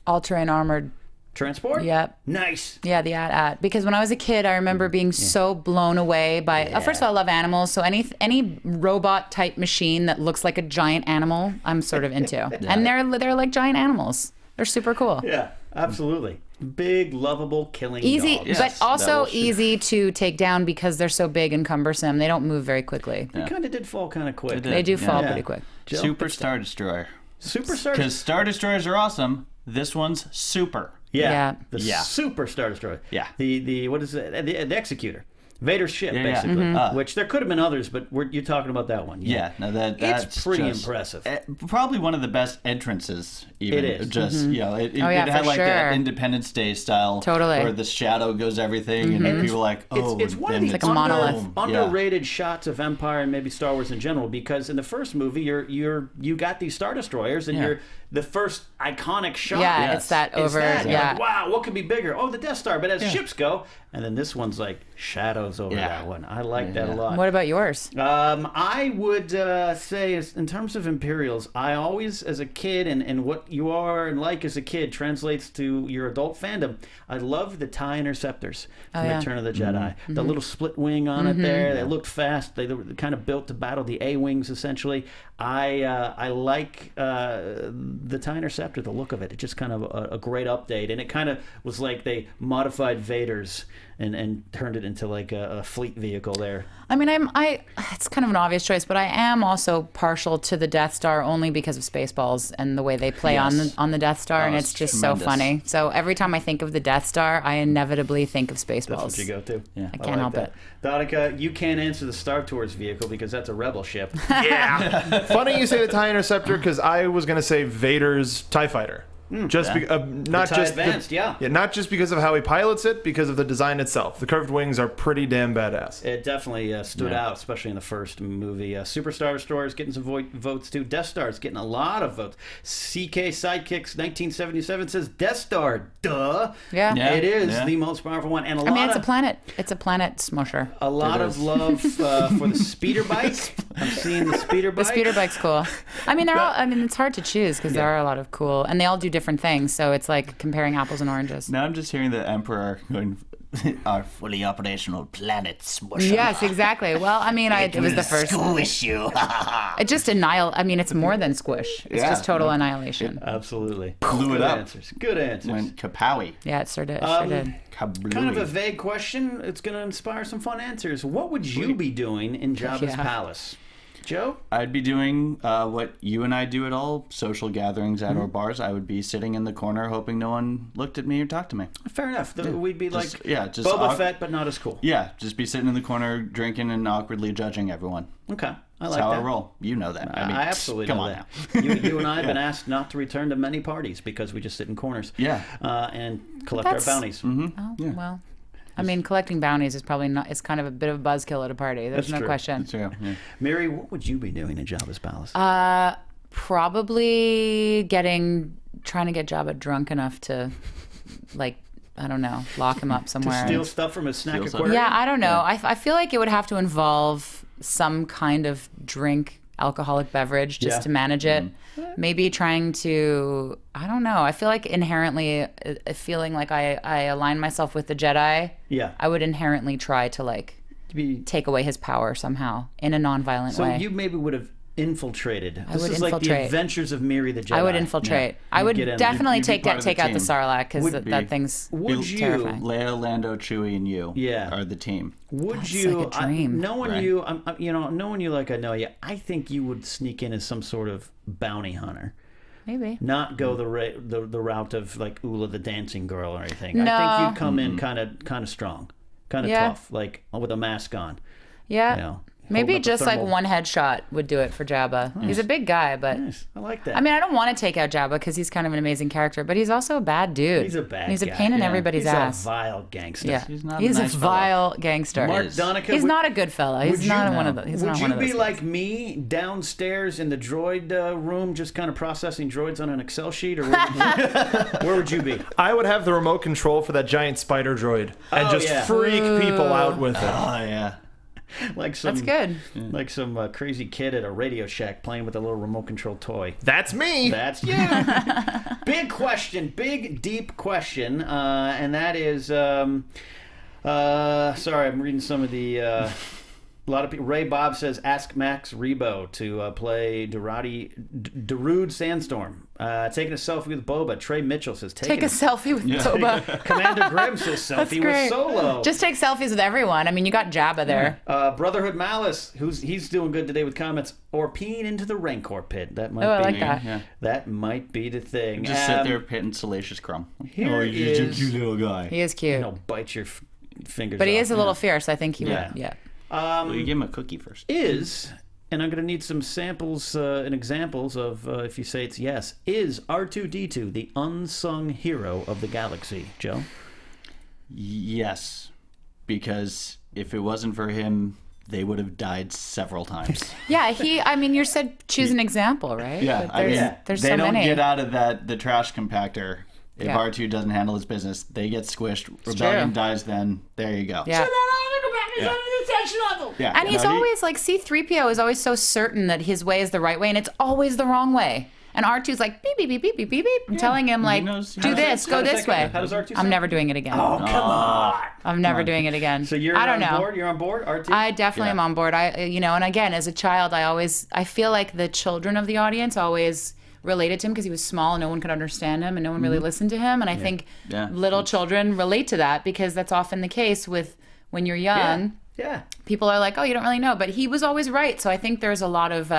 All-terrain armored. Transport? Yep. Nice. Yeah, the AT-AT. Because when I was a kid, I remember being so blown away by. First of all, I love animals, so any robot type machine that looks like a giant animal, I'm sort of into. And they're like giant animals. They're super cool. Yeah, absolutely. Big, lovable, killing Easy, dogs. Yes, but that also will shoot. easy to take down because they're so big and cumbersome. They don't move very quickly. They kind of did fall kind of quick. They They do fall Yeah. pretty quick. Jill? Super Star Destroyer. Superstar? Because Star Destroyers are awesome. This one's super. Yeah. Yeah. The Yeah. Super Star Destroyer. Yeah. The what is it? The Executor. Vader's ship, Yeah, yeah. basically. Mm-hmm. Which there could have been others, but you're talking about that one. Yeah, no, that's It's pretty just, impressive. Probably one of the best entrances. Even It is. just it Oh, yeah, it had for like sure. that Independence Day style, Totally. where the shadow goes everything, and people are like, oh, It's one of then the like a monolith. underrated shots of Empire and maybe Star Wars in general, because in the first movie you got these Star Destroyers and Yeah. you're the first iconic shot. Yeah, Yes. it's that is over. that. You're Yeah. like, wow, what could be bigger? Oh, the Death Star. But as ships go, and then this one's like shadows over Yeah. that one. I like that a lot. What about yours? I would say, in terms of Imperials, I always, as a kid, and what you are and like as a kid translates to your adult fandom. I love the TIE Interceptors from yeah. Return of the Jedi. The little split wing on it there. They looked fast. They were kind of built to battle the A-wings, essentially. I like the TIE Interceptor, the look of it. It's just kind of a great update. And it kind of was like they modified Vader's and turned it into like a fleet vehicle there. I mean, it's kind of an obvious choice, but I am also partial to the Death Star only because of Spaceballs and the way they play Yes. on the Death Star, and it's it's just tremendous. so funny. So every time I think of the Death Star, I inevitably think of That's Spaceballs. what you go to. Yeah. I can't help that. Donica, you can't answer the Star Tours vehicle because that's a rebel ship. Yeah. Funny you say the TIE Interceptor, because I was going to say Vader's TIE Fighter. Just not TIE just Advanced, yeah. not just because of how he pilots it, because of the design itself. The curved wings are pretty damn badass. It definitely stood Yeah. out, especially in the first movie. Superstar Destroyer's getting some votes too. Death Star's getting a lot of votes. CK Sidekicks 1977 says Death Star. Duh. Yeah. Yeah. It is Yeah. the most powerful one, and I mean, it's a planet. It's a planet smusher. a lot of love for the speeder bike. I'm seeing the speeder The bike. speeder bike's cool. I mean, they're all. I mean, it's hard to choose because there are a lot of cool, and they all do different things. So it's like comparing apples and oranges. Now I'm just hearing the Emperor going, our fully operational planet smusher. Yes, exactly. Well, I mean, it was the first. Squish you. It just I mean, it's more than squish. It's Yeah. just total annihilation. Absolutely. Blew it Good up. answers. Good answers. Went kapowie. Yeah, it sure did. Sure did. Kablooey. Kind of a vague question. It's going to inspire some fun answers. What would you be doing in Jabba's Yeah. palace? Joe? I'd be doing what you and I do at all social gatherings at our bars. I would be sitting in the corner hoping no one looked at me or talked to me. Fair enough. We'd be Just- like yeah, just Boba Fett, but not as cool. Yeah, just be sitting in the corner drinking and awkwardly judging everyone. Okay. I That's like how that. I roll. You know that. I mean, I absolutely come know on that. now. You and I have been asked not to return to many parties because we just sit in corners. Yeah. And collect our That's- bounties. Oh, well. I mean, collecting bounties is probably not. It's kind of a bit of a buzzkill at a party. There's That's no true. question. So, yeah. Mary, what would you be doing in Jabba's palace? Probably trying to get Jabba drunk enough to, like, I don't know, lock him up somewhere. Steal stuff from his snack Steal stuff. aquarium? Yeah, I don't know. I feel like it would have to involve some kind of drink, alcoholic beverage, just Yeah. to manage it. Maybe trying to, I don't know. I feel like inherently, feeling like I align myself with the Jedi. Yeah. I would inherently try to, like, Be- take away his power somehow in a nonviolent So way. you maybe would have infiltrated. This would is like the infiltrate. Adventures of Miri the Jedi. I would infiltrate. I would get in. definitely You'd be take part of the out the team. Sarlacc because Would that be. thing's Would you? terrifying. Leia, Lando, Chewie, and you Yeah. are the team. Would That's you? like a dream. Knowing Right. you, knowing you like I know you, I think you would sneak in as some sort of bounty hunter. Maybe. Not go the route of like Ula the dancing girl or anything. No. I think you'd come in kind of strong, kind of tough, like with a mask on. Yeah. You know, Maybe holding up a just like thermal- one headshot would do it for Jabba. He's a big guy, but Nice. I like that. I mean, I don't want to take out Jabba because he's kind of an amazing character, but he's also a bad dude. He's a bad He's a guy. pain in Yeah. everybody's He's ass. a vile gangster. Yeah, He's not a he's nice a fellow. vile gangster. Mark is. Donica, He's not a good fella. He's not one of the. He's Would not you one of those be guys. like me downstairs in the droid room, just kind of processing droids on an Excel sheet, or where would you be? I would have the remote control for that giant spider droid and Oh, just yeah. freak people out with it. Oh yeah. Like some, That's good. Like some crazy kid at a Radio Shack playing with a little remote control toy. That's me. That's you. Big question, big deep question, and that is. Sorry, I'm reading some of the. A lot of people. Ray Bob says, "Ask Max Rebo to play Darude Sandstorm." Taking a selfie with Boba. Trey Mitchell says, Take a selfie with Boba. Commander Grimm says, That's "Selfie with great. Solo." Just take selfies with everyone. I mean, you got Jabba there. Brotherhood Malice, he's doing good today with comments. Or peeing into the Rancor pit. That might Oh, I be. like that. Yeah. That might be the thing. Just sit there pitting Salacious Crumb. Here is, little guy. He is cute, He'll bite your fingers but he off. is a little fierce. I think he Yeah. would. Yeah. Well, you give him a cookie first. And I'm going to need some samples and examples of, if you say it's yes, is R2-D2 the unsung hero of the galaxy, Joe? Yes, because if it wasn't for him, they would have died several times. Yeah. I mean, you said choose an example, right? Yeah, But I mean, there's they so don't many. get out of the trash compactor. If Yeah. R2 doesn't handle his business, they get squished. Rebellion true. dies then. There you go. Yeah. Yeah. And he's No, always like C-3PO is always so certain that his way is the right way, and it's always the wrong way. And R2's like beep beep beep beep beep beep beep, telling him like knows- do How this, go this way. How does R2 I'm sound? never doing it again. Oh, come on. I'm never doing it again. So you're I don't on know. board? You're on board, R2? I definitely am on board. And again, as a child, I feel like the children of the audience always related to him because he was small and no one could understand him and no one really listened to him. And I think Yeah. little children relate to that because that's often the case with when you're young. Yeah. People are like, oh, you don't really know. But he was always right. So I think there's a lot of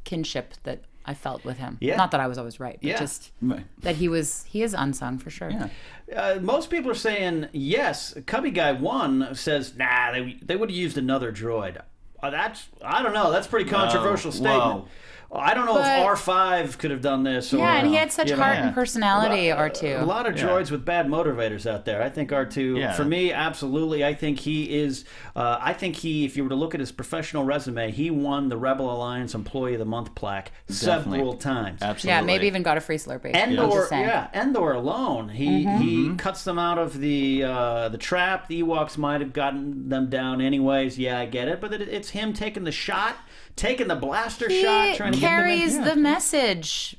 kinship that I felt with him. Yeah. Not that I was always right, but Yeah. just Right. that he is unsung for sure. Yeah. Most people are saying yes. Cubby Guy 1 says, nah, they would have used another droid. I don't know. That's a pretty controversial statement. Whoa. I don't know But- if R5 could have done this. Or, Yeah, and he had such you know, heart and personality, R2. A lot of droids with bad motivators out there. I think R2, Yeah. for me, absolutely. I think he is. If you were to look at his professional resume, he won the Rebel Alliance Employee of the Month plaque several times. Absolutely. Yeah, maybe even got a free Slurpee. I'm Endor, just saying. Endor alone, he cuts them out of the trap. The Ewoks might have gotten them down anyways. Yeah, I get it, but it's him taking the shot, taking the blaster shot, He trying to get carries them in. the message.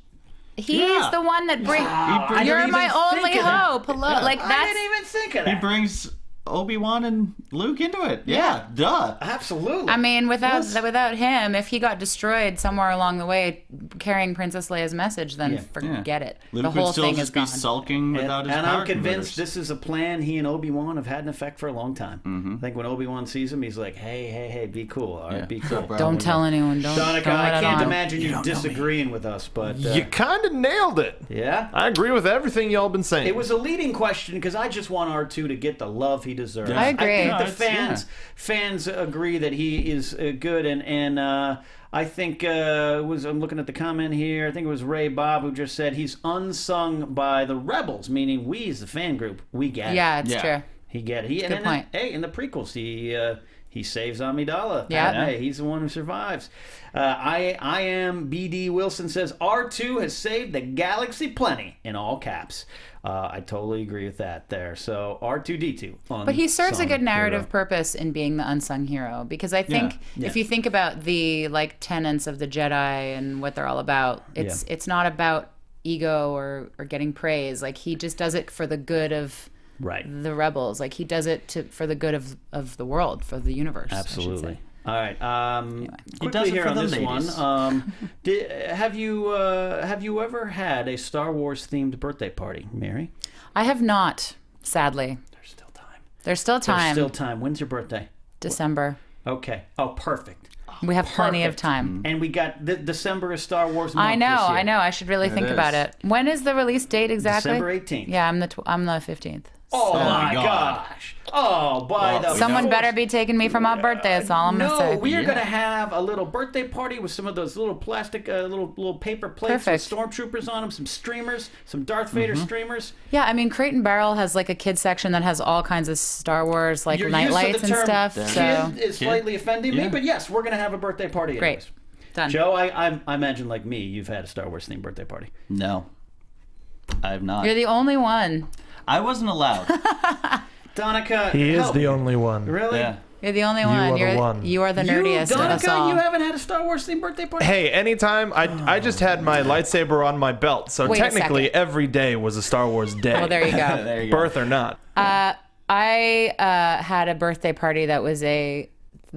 He's Yeah. the one that brings. I You're didn't my even only think of that. hope. Hello, like I that's. didn't even think of He that. brings Obi-Wan and Luke into it. Yeah, duh. Absolutely. I mean, without him, if he got destroyed somewhere along the way carrying Princess Leia's message, then forget it. Luke the whole would still thing is just be gone. sulking without his and power I'm convinced converters. this is a plan he and Obi-Wan have had in effect for a long time. I think when Obi-Wan sees him, he's like, hey, be cool. All right, Yeah. be cool. Don't tell anyone. Don't. Donica, don't let I it can't on. imagine you disagreeing with us, but You kind of nailed it. yeah. I agree with everything y'all been saying. It was a leading question because I just want R2 to get the love he deserves. Yeah. I agree. I think No, the it's- fans agree that he is good, and I think I'm looking at the comment here. I think it was Ray Bob who just said he's unsung by the rebels, meaning we as the fan group, we get it. Yeah, it's Yeah. true. He get it. Good point. Hey, in the prequels, he saves Amidala. Yeah. Hey, he's the one who survives. I am BD Wilson says R2 has saved the galaxy plenty in all caps. I totally agree with that there. So R2-D2. But he serves a unsung good narrative hero. purpose in being the unsung hero because I think Yeah. if you think about the tenets of the Jedi and what they're all about, it's not about ego or getting praise. Like he just does it for the good of Right. the rebels. Like he does it for the good of the world, for the universe. I should Absolutely. say. All right. Quickly does it here for on the this ladies. one. Have you ever had a Star Wars themed birthday party, Mary? I have not, sadly. There's still time. There's still time. There's still time. When's your birthday? December. Okay. Oh, perfect. We have plenty of Perfect. time. And we got December is Star Wars month I know, this year. I know. I should really think is. about it. When is the release date exactly? December 18th. Yeah, I'm the 15th. Oh, my God. gosh. Oh, by the Someone force. better be taking me for my birthday. That's all I'm No, gonna say. we are going to have a little birthday party with some of those little plastic, little paper plates Perfect. with stormtroopers on them, some streamers, some Darth Vader streamers. Yeah, I mean, Crate and Barrel has like a kids section that has all kinds of Star Wars like Your night use of lights the and term stuff. So kid is slightly offending me, Yeah. but yes, we're going to have a birthday party. great, anyways. done. Joe, I imagine like me, you've had a Star Wars themed birthday party. No, I have not. You're the only one. I wasn't allowed. Donica, He is help the me. only one. Really? Yeah. You're the only one. are the You're one. You are the nerdiest of us Donica, all. you haven't had a Star Wars themed birthday party? Hey, anytime I just had my lightsaber on my belt, so Wait a technically second. every day was a Star Wars day. Well, there you go. There you go. Birth or not. I had a birthday party that was the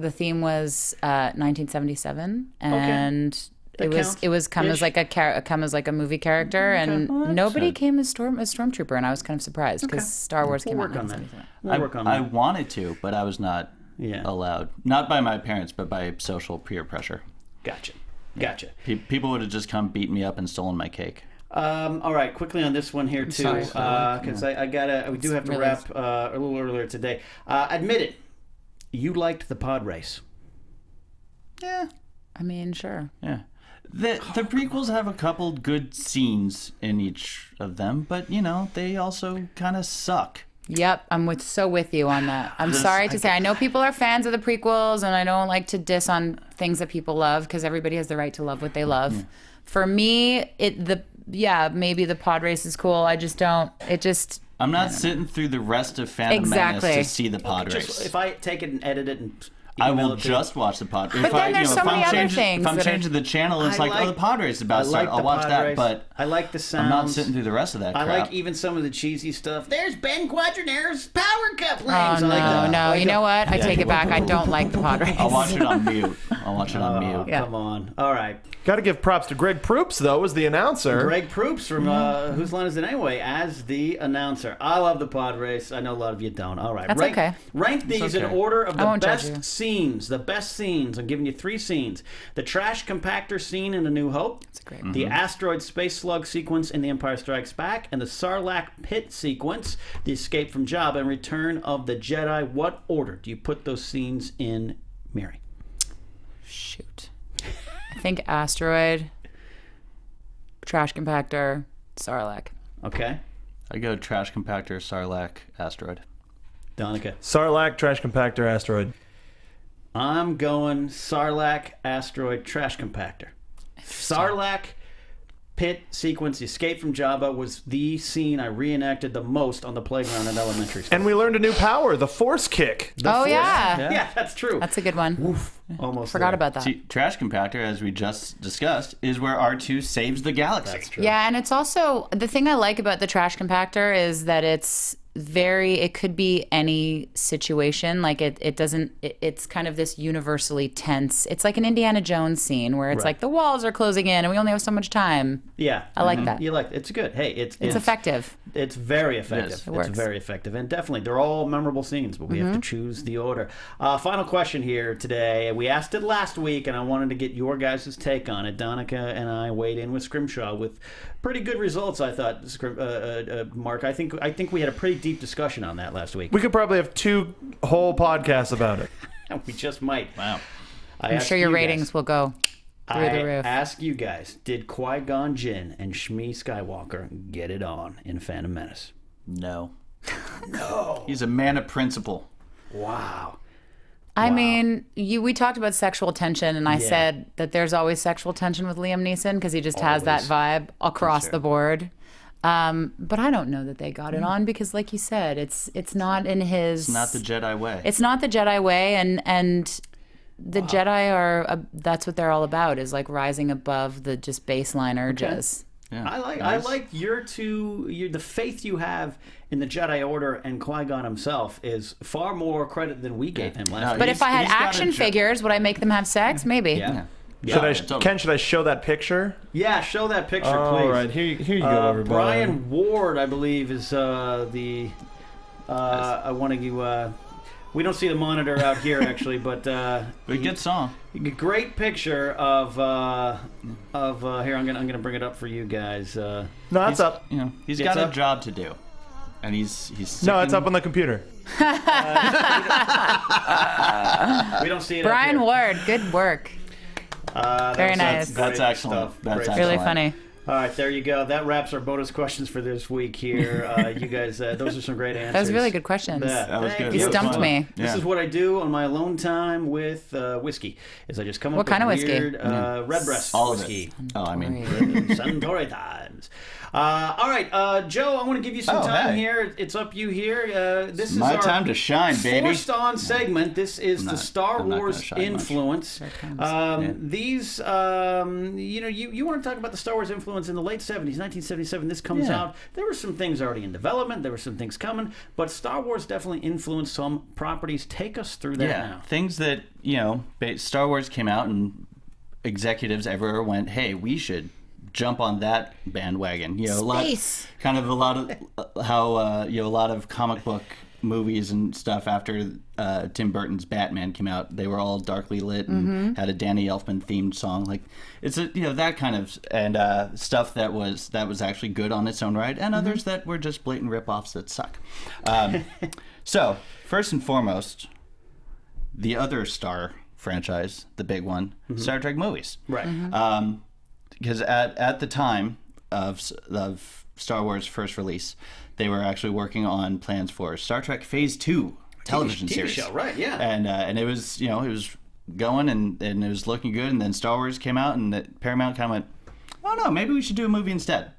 theme was 1977, and That it was come as counts-ish. like a movie character, and nobody came as Stormtrooper, and I was kind of surprised because Star Wars We'll came work out. on in that. 1977. We'll work on I that. wanted to, but I was not Yeah. allowed. Not by my parents, but by social peer pressure. Gotcha. People would have just come beat me up and stolen my cake. All right, quickly on this one here too, sorry. because we do have to really wrap a little earlier today. Admit it, you liked the pod race. Yeah. I mean, sure. Yeah. The prequels have a couple good scenes in each of them, but they also kind of suck. Yep, I'm so with you on that. I'm sorry to say, I know people are fans of the prequels, and I don't like to diss on things that people love because everybody has the right to love what they love. For me, maybe the pod race is cool. I just don't. I'm not sitting through the rest of Phantom Menace Exactly. to see the pod race. Just if I take it and edit it and I email will it to you. just watch the pod. But then there's so many other things If I'm that are- changing the channel, it's I like, the pod race is about I to start. like I'll the watch pod that, race. but I like the sounds. I'm not sitting through the rest of that I crap. like even some of the cheesy stuff. There's Ben Quadranaire's power couplings. Oh, I like that. no. Like You know what? I take it back. I don't like the pod race. I'll watch it on mute. I'll watch it on mute. Yeah. Come on. All right. Got to give props to Greg Proops, though, as the announcer. Greg Proops from Whose Line Is It Anyway as the announcer. I love the pod race. I know a lot of you don't. All right. That's okay. Rank these in okay. order of I the won't judge you. best scenes. The best scenes. I'm giving you 3 scenes. The trash compactor scene in A New Hope. That's great. The asteroid space slug sequence in The Empire Strikes Back. And the Sarlacc pit sequence. The escape from Jabba and Return of the Jedi. What order do you put those scenes in, Mary? Shoot. I think asteroid, trash compactor, Sarlacc. Okay. I go trash compactor, Sarlacc, asteroid. Donica. Sarlacc, trash compactor, asteroid. I'm going Sarlacc asteroid trash compactor. Sarlacc pit sequence, escape from Jabba, was the scene I reenacted the most on the playground at elementary school. And we learned a new power, the Force kick. Oh, yeah. Yeah, that's true. That's a good one. Almost Forgot there. about that. See, trash compactor, as we just discussed, is where R2 saves the galaxy. That's true. Yeah, and it's also the thing I like about the trash compactor is that it could be any situation. Like it's kind of this universally tense. It's like an Indiana Jones scene where it's like the walls are closing in and we only have so much time. Yeah, I like that. You like it's good. Hey, it's effective. It's very effective. It works. It's very effective, and definitely they're all memorable scenes. But we have to choose the order. Final question here today. We asked it last week, and I wanted to get your guys' take on it. Donica and I weighed in with Scrimshaw with pretty good results. I thought, Mark. I think we had a pretty deep discussion on that last week. We could probably have 2 whole podcasts about it. We just might. Wow. I'm sure your ratings will go through the roof. I ask you guys, did Qui-Gon Jinn and Shmi Skywalker get it on in Phantom Menace? No. No. He's a man of principle. Wow. I mean, we talked about sexual tension, and I Yeah. said that there's always sexual tension with Liam Neeson because he just has that vibe across the board. But I don't know that they got it on because, like you said, it's not in his. It's not the Jedi way. It's not the Jedi way, and the Jedi are. That's what they're all about. Is like rising above the just baseline urges. Yeah. I like the faith you have in the Jedi Order, and Qui-Gon himself is far more credit than we gave him last week. But if I had he's got a action jo- figures, would I make them have sex? Maybe. Yeah. Ken, should I show that picture? Yeah, show that picture, please. All right, here you go, everybody. Brian Ward, I believe, is the. I want to We don't see the monitor out here actually, but good song. Great picture of here. I'm gonna bring it up for you guys. No, it's up. You know, he's It's got a up? job to do, and he's No, it's up on the computer. We don't see it. Brian up here. Ward, good work. Very nice. That's great excellent. stuff. That's Great excellent. Really funny. All right, there you go. That wraps our bonus questions for this week here. You guys, those are some great answers. That was really good questions. That was good. You That was stumped fun. me. This Yeah. is what I do on my alone time with whiskey. Is I just come up What with kind of whiskey? weird redbreast All of whiskey. it. Oh, I mean, Suntory times. All right, Joe, I want to give you some Oh, time hey. here. It's up you here. This is my our time to shine, baby. forced on segment. This is the Star I'm not gonna Wars shine much. influence. Yeah. These, you want to talk about the Star Wars influence in the late 70s, 1977. This comes Yeah. out. There were some things already in development. There were some things coming, but Star Wars definitely influenced some properties. Take us through that now. Things that, you know, Star Wars came out and executives everywhere went, hey, we should jump on that bandwagon. You know, Space. a lot of how you know, a lot of comic book movies and stuff after Tim Burton's Batman came out, they were all darkly lit and had a Danny Elfman themed song. Like, it's that kind of and stuff that was actually good on its own right, and others that were just blatant ripoffs that suck. So first and foremost, the other Star franchise, the big one, Star Trek movies. Right. Because at the time of Star Wars' first release, they were actually working on plans for Star Trek Phase 2 television TV series. show, right? Yeah. And it was, it was going and it was looking good, and then Star Wars came out, and Paramount kind of went, oh no, maybe we should do a movie instead.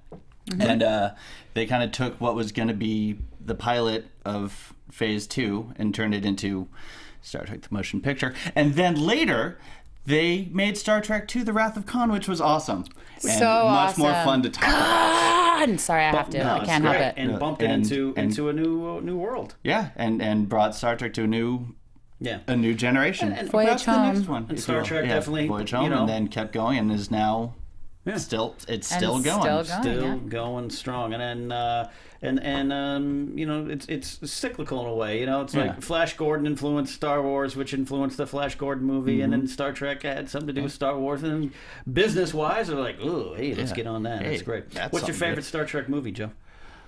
And they kind of took what was going to be the pilot of Phase 2 and turned it into Star Trek: The Motion Picture. And then later, they made Star Trek II: The Wrath of Khan, which was awesome. And So much more awesome. fun to talk about. God! Sorry, I have to. No, I it's can't great. help it. And bumped it into a new world. Yeah, and brought Star Trek to a new generation. And Voyage Perhaps the next Home. one. And if Star you will. Trek definitely, Voyage Home, and then kept going, and is now still going. Still going. still yeah. going strong. And then it's cyclical in a way. It's like Flash Gordon influenced Star Wars, which influenced the Flash Gordon movie, and then Star Trek had something to do with Star Wars. And then business wise, they're like, oh, hey, let's get on that. Hey, That's great. that's What's your something favorite good. Star Trek movie, Joe?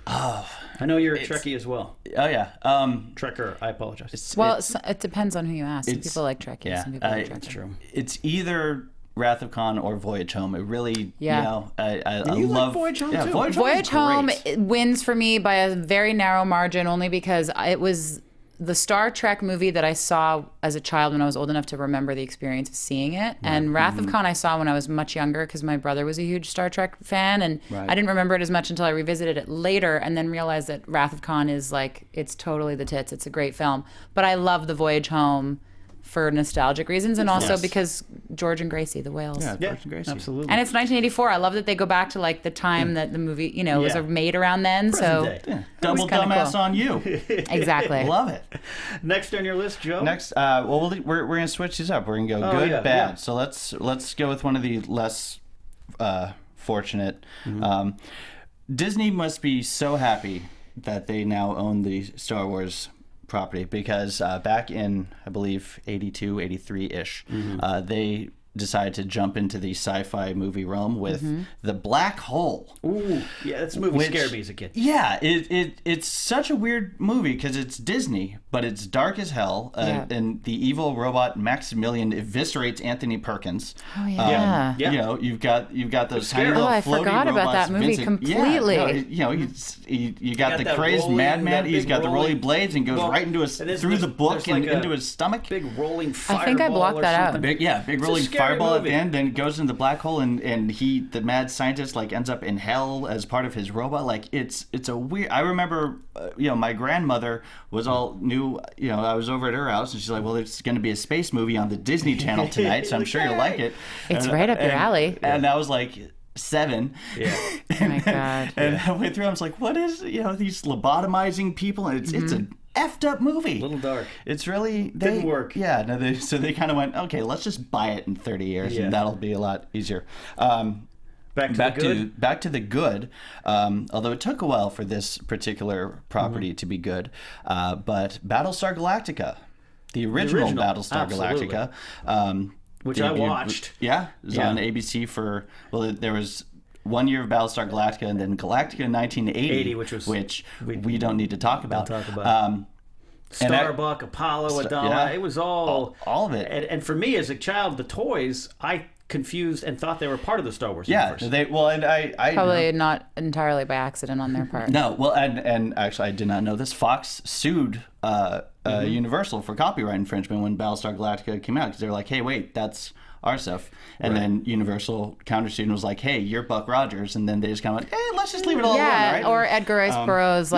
Oh, I know you're a Trekkie as well. Oh yeah. Trekker, I apologize. Well, it depends on who you ask. Some people like Trekkies. yeah, Some people like That's Trekkies. true. it's either Wrath of Khan or Voyage Home. It really, Yeah. I you like love Voyage Home, yeah, too? Voyage, Voyage Home Home is great. wins for me by a very narrow margin, only because it was the Star Trek movie that I saw as a child when I was old enough to remember the experience of seeing it. And Wrath of Khan I saw when I was much younger because my brother was a huge Star Trek fan, and I didn't remember it as much until I revisited it later and then realized that Wrath of Khan is like, it's totally the tits. It's a great film. But I love the Voyage Home for nostalgic reasons, and also because George and Gracie, the whales. Yeah, Yeah, George and Gracie. absolutely. And it's 1984. I love that they go back to like the time that the movie, was Yeah. made around then. So Present day. Double kinda dumbass cool. on you. exactly. Love it. Next on your list, Joe? Next, we're gonna switch these up. We're gonna go good, yeah, bad. yeah. So let's go with one of the less fortunate. Disney must be so happy that they now own the Star Wars property, because back in, I believe, 82, 83-ish, they decided to jump into the sci-fi movie realm with The Black Hole. Ooh, yeah, this movie Which- scared me as a kid. Yeah, it's such a weird movie because it's Disney, but it's dark as hell. Yeah. And the evil robot Maximilian eviscerates Anthony Perkins. Oh yeah. Yeah. You've got those tiny scary. little Oh, I floaty forgot about robots. that movie Vincent- completely. Yeah, no, you got the that crazy rolling- madman. that He's big got the rolling rolling blades and goes book. right into And there's- through the book there's and like a into his stomach. Big rolling fireball. I think I blocked or that out. something. Big a rolling scary fireball at movie. the end, then goes into the black hole, and the mad scientist like ends up in hell as part of his robot. Like it's a weird. I remember, my grandmother was all new. I was over at her house, and she's like, "Well, there's going to be a space movie on the Disney Channel tonight, so I'm sure you'll like it." It's And- right up your and- alley. And I was like 7. Yeah. Oh my God. And halfway through, I was like, "What is these lobotomizing people?" And it's a effed up movie. Little dark. It's really Didn't work. Yeah, no. So they kind of went, okay, let's just buy it in 30 years, Yeah. and that'll be a lot easier. Back to the good. Although it took a while for this particular property to be good, but Battlestar Galactica the original Battlestar absolutely. Galactica. Which I watched. Yeah, it was on ABC for, there was 1 year of Battlestar Galactica and then Galactica 1980, which we don't need to talk about. Starbuck, Apollo, Adama, it was all of it. And for me as a child, the toys, I confused and thought they were part of the Star Wars universe. I Probably not entirely by accident on their part. No, well, and actually, I did not know this. Fox sued Universal for copyright infringement when Battlestar Galactica came out because they were like, "Hey, wait, that's our stuff." And then Universal countersued and was like, "Hey, you're Buck Rogers," and then they just kind of went, "Hey, let's just leave it all alone, right?" Or Edgar Rice Burroughs.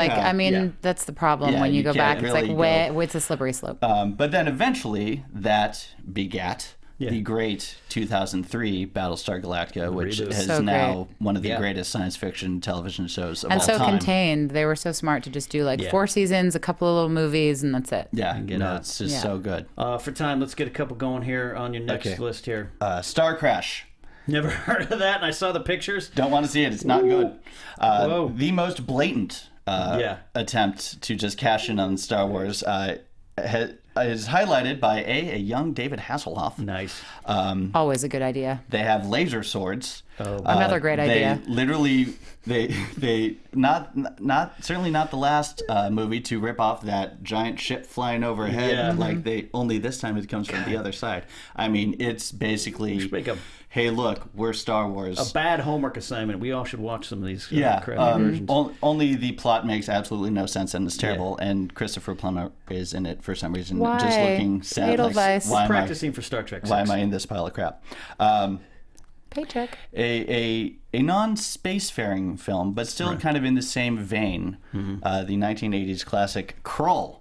That's the problem when you go back. It's like, it's a slippery slope. But then eventually that begat the great 2003 Battlestar Galactica, which is now one of the greatest science fiction television shows of all time. And so contained. They were so smart to just do 4 seasons, a couple of little movies, and that's it. Yeah, it's just so good. For time, let's get a couple going here on your next list here. Star Crash. Never heard of that, and I saw the pictures. Don't want to see it. It's not good. The most blatant attempt to just cash in on Star Wars is highlighted by a young David Hasselhoff. Nice. Always a good idea. They have laser swords. Another great idea. They literally, they certainly not the last movie to rip off that giant ship flying overhead. Yeah. Only this time it comes from the other side. I mean, it's basically, hey, look, we're Star Wars. A bad homework assignment. We all should watch some of these crappy versions. Only the plot makes absolutely no sense and it's terrible. And Christopher Plummer is in it for some reason. Why? Just looking sad. Edelweiss. Practicing for Star Trek 6. Why am I in this pile of crap? Paycheck. A non-spacefaring film, but still kind of in the same vein. The 1980s classic Krull.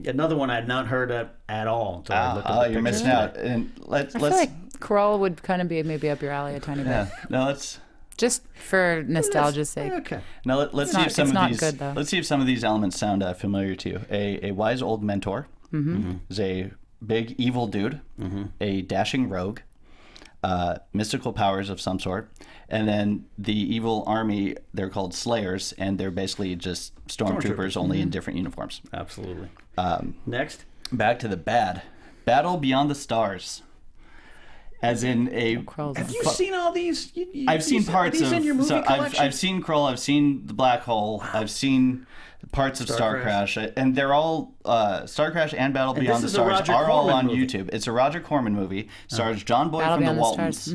Another one I had not heard of at all until I looked at the you're missing out. And I feel like Krull would kind of be maybe up your alley a tiny bit. No, let's just for nostalgia's sake. Okay. Now let's see if some of these. Good, though. Let's see if some of these elements sound familiar to you. A wise old mentor is a big evil dude, a dashing rogue, mystical powers of some sort, and then the evil army. They're called Slayers, and they're basically just stormtroopers, only in different uniforms. Absolutely. Next, back to the bad. Battle Beyond the Stars. As in a. Have you seen all these? I've seen parts of. In your movie collection? I've seen Krull. I've seen the Black Hole. I've seen parts of Star Crash, and they're all Star Crash and Battle Beyond the Stars are all on YouTube. It's a Roger Corman movie. Stars John Boy from the Waltons.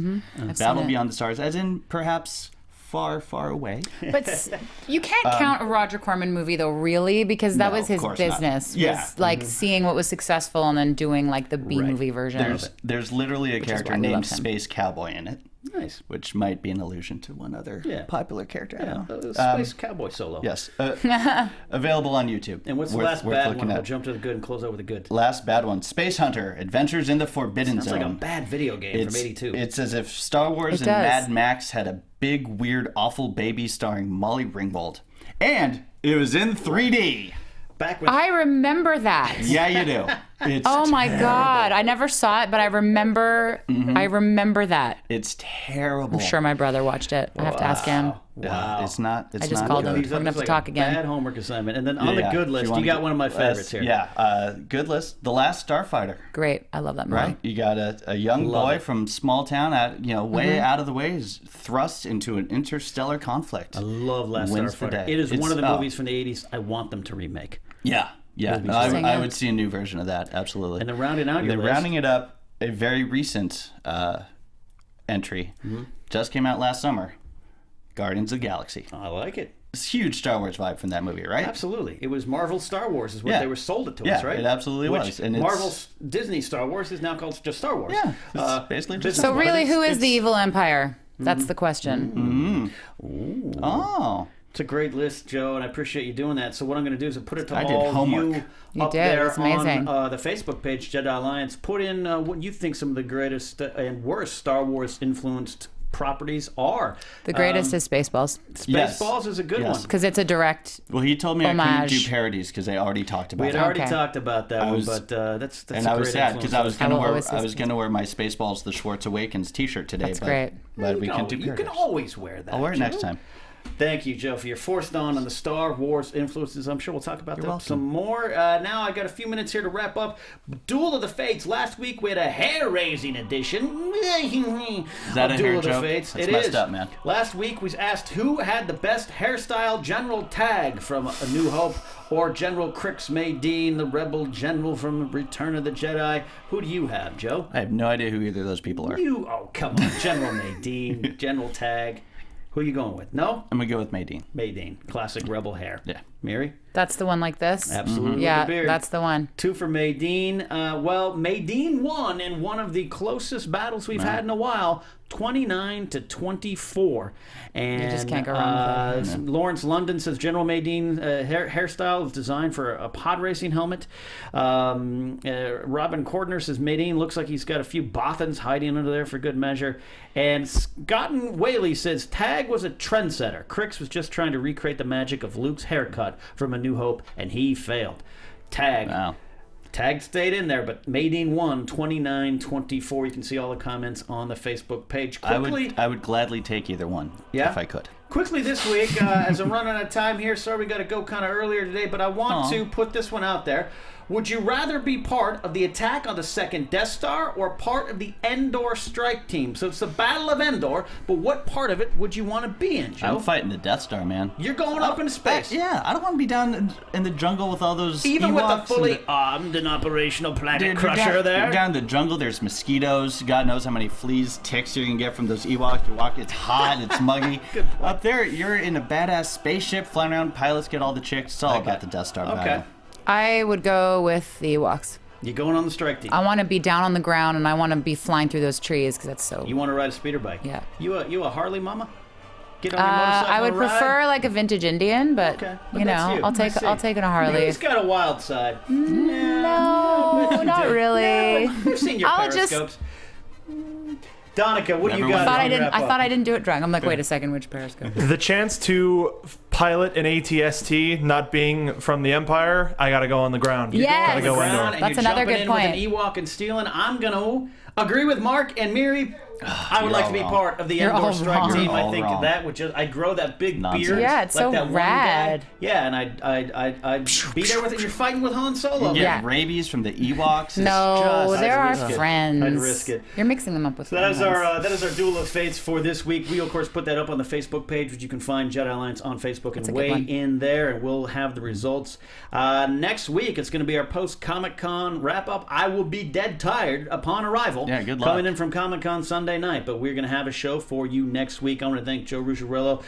Battle Beyond the Stars, as in perhaps far, far away. But you can't count a Roger Corman movie though, really, because that was his business. Was like seeing what was successful and then doing like the B movie version. There's literally a character named Space Cowboy in it. Nice. Which might be an allusion to one other popular character. Space Cowboy solo. Yes. Available on YouTube. And what's the last bad one? We'll jump to the good and close out with the good. Last bad one. Space Hunter, Adventures in the Forbidden Zone. Sounds like a bad video game from 82. It's as if Star Wars and Mad Max had a big, weird, awful baby starring Molly Ringwald. And it was in 3D. I remember that. Yeah, you do. It's my God. I never saw it, but I remember I remember that. It's terrible. I'm sure my brother watched it. I have to ask him. Wow. It's not I just called him. We're going to have to talk again. Bad homework assignment. And then on the good list, you got one of my favorites here. Yeah, good list. The Last Starfighter. Great. I love that movie. Right? You got a young boy from small town, way out of the way, is thrust into an interstellar conflict. I love Last Starfighter. It is one of the movies from the 80s I want them to remake. Yeah. I would see a new version of that, absolutely. And then rounding out your list. Rounding it up, a very recent entry just came out last summer. Guardians of the Galaxy. I like it. It's a huge Star Wars vibe from that movie, right? Absolutely. It was Marvel Star Wars is what they were sold it to us, right? It absolutely was. And Marvel's Disney Star Wars is now called just Star Wars. Yeah. Basically just so really, who is the evil empire? That's the question. Oh. It's a great list, Joe, and I appreciate you doing that. So what I'm going to do is put it to I did all homework. you up did. there It's amazing. on the Facebook page, Jedi Alliance. Put in what you think some of the greatest and worst Star Wars influenced properties are. The greatest is Spaceballs. Spaceballs is a good one. Because it's a direct Well, he told me homage. I couldn't do parodies because they already talked about it. We had already talked about that one, but that's and a I was great sad because I was going influence. to wear my Spaceballs The Schwartz Awakens t-shirt today. That's great. But we can do You parodies. can always wear that. I'll wear it next time. Thank you, Joe, for your forced on the Star Wars influences. I'm sure we'll talk about that some more. Now I got a few minutes here to wrap up Duel of the Fates. Last week we had a hair-raising edition. Is that a hair joke? Fates. That's it messed is. Up, man. Last week we asked who had the best hairstyle General Tag from A New Hope or General Crix Maydean, the rebel general from Return of the Jedi. Who do you have, Joe? I have no idea who either of those people are. Oh, come on. General Maydean, General Tag. Who are you going with? No? I'm going to go with Maydean. Maydean. Classic rebel hair. Yeah. Mary? That's the one like this? Absolutely. Yeah, with the beard. that's the one. 2 for Maydean. Well, Maydean won in one of the closest battles we've had in a while, 29-24. And You just can't go wrong with that. Lawrence London says General Maydean hairstyle is designed for a pod racing helmet. Robin Cordner says Maydean looks like he's got a few bothans hiding under there for good measure. And Scotton Whaley says Tag was a trendsetter. Crix was just trying to recreate the magic of Luke's haircut from A New Hope, and he failed. Tag. Wow. Tag stayed in there, but Maydean won 29-24. You can see all the comments on the Facebook page. Quickly, I would gladly take either one if I could. Quickly this week, as I'm running out of time here, sorry we got to go kind of earlier today, but I want to put this one out there. Would you rather be part of the attack on the second Death Star or part of the Endor strike team? So it's the Battle of Endor, but what part of it would you want to be in, Joe? I'm fighting the Death Star, man. You're going up into space. I don't want to be down in the jungle with all those Even Ewoks with the fully armed and operational planet Dude, crusher there. You're down in the jungle, there's mosquitoes. God knows how many fleas, ticks you can get from those Ewoks. You walk, it's hot, it's muggy. Up there, you're in a badass spaceship, flying around, pilots get all the chicks. It's all about the Death Star battle. I would go with the Ewoks. You're going on the strike team. I want to be down on the ground, and I want to be flying through those trees because that's so... You want to ride a speeder bike? Yeah. You a Harley mama? Get on your motorcycle I would and ride? prefer like a vintage Indian, but, Okay. you know, I'll take it on a Harley. It's got a wild side. No, not really. We've seen your I'll just- periscopes. Donica, what do you Everyone- got? I thought I didn't do it drunk. I'm like, wait a second, which Periscope? The chance to pilot an ATST not being from the Empire, I gotta go on the ground. Yes! Gotta go indoor. And That's you're another jumping good in point. With an Ewok and stealing. I'm going to agree with Mark and Miri. I would You're like all to be wrong. part of the You're Endor all strike wrong. team. You're I all think wrong. that would just, I'd grow that big Nonsense. beard. Yeah, it's like so that one rad. guy. Yeah, and I'd be there with it. You're fighting with Han Solo. You get Yeah. rabies from the Ewoks. It's No, just- they're our risk it. friends. I'd risk it. You're mixing them up with So that is friends. our Duel of Fates for this week. We of course put that up on the Facebook page, which you can find Jedi Alliance on Facebook That's a and good weigh one. in there, and we'll have the results next week. It's going to be our post Comic Con wrap up. I will be dead tired upon arrival. Yeah, good luck. Coming in from Comic Con Sunday night, but we're going to have a show for you next week. I want to thank Joe Rusciarello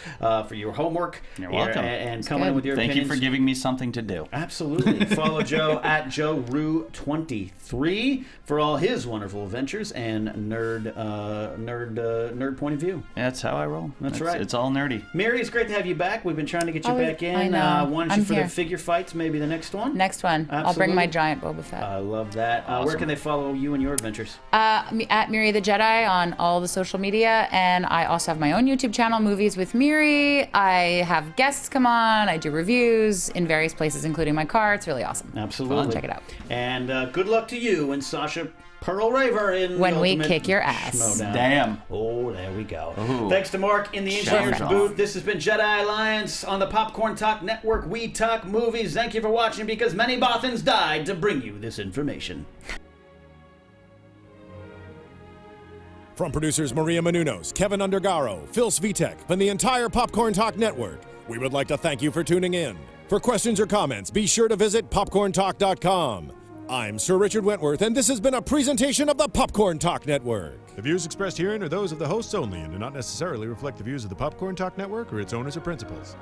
for your homework. You're welcome. And coming in good. with your Thank you opinions. for giving me something to do. Absolutely. Follow Joe at JoeRu23 for all his wonderful adventures and nerd point of view. That's how I roll. That's right. It's all nerdy. Mary, it's great to have you back. We've been trying to get you Oh, back in. I know. Wanted you I'm for here. the figure fights, maybe the next one. Next one. I'll bring my Absolutely. giant Boba Fett. I love that. Where Awesome. can they follow you and your adventures? At Miri the Jedi on all the social media, and I also have my own YouTube channel, Movies with Miri. I have guests come on. I do reviews in various places, including my car. It's really awesome. Absolutely. Check it out. And good luck to you and Sasha Pearl Raver in When the we Ultimate kick your ass. Schmoedown. Damn. Oh, there we go. Ooh. Thanks to Mark in the engineer's Showers booth. off. This has been Jedi Alliance on the Popcorn Talk Network. We talk movies. Thank you for watching because many Bothans died to bring you this information. From producers Maria Menounos, Kevin Undergaro, Phil Svitek, and the entire Popcorn Talk Network, we would like to thank you for tuning in. For questions or comments, be sure to visit popcorntalk.com. I'm Sir Richard Wentworth, and this has been a presentation of the Popcorn Talk Network. The views expressed herein are those of the hosts only and do not necessarily reflect the views of the Popcorn Talk Network or its owners or principals.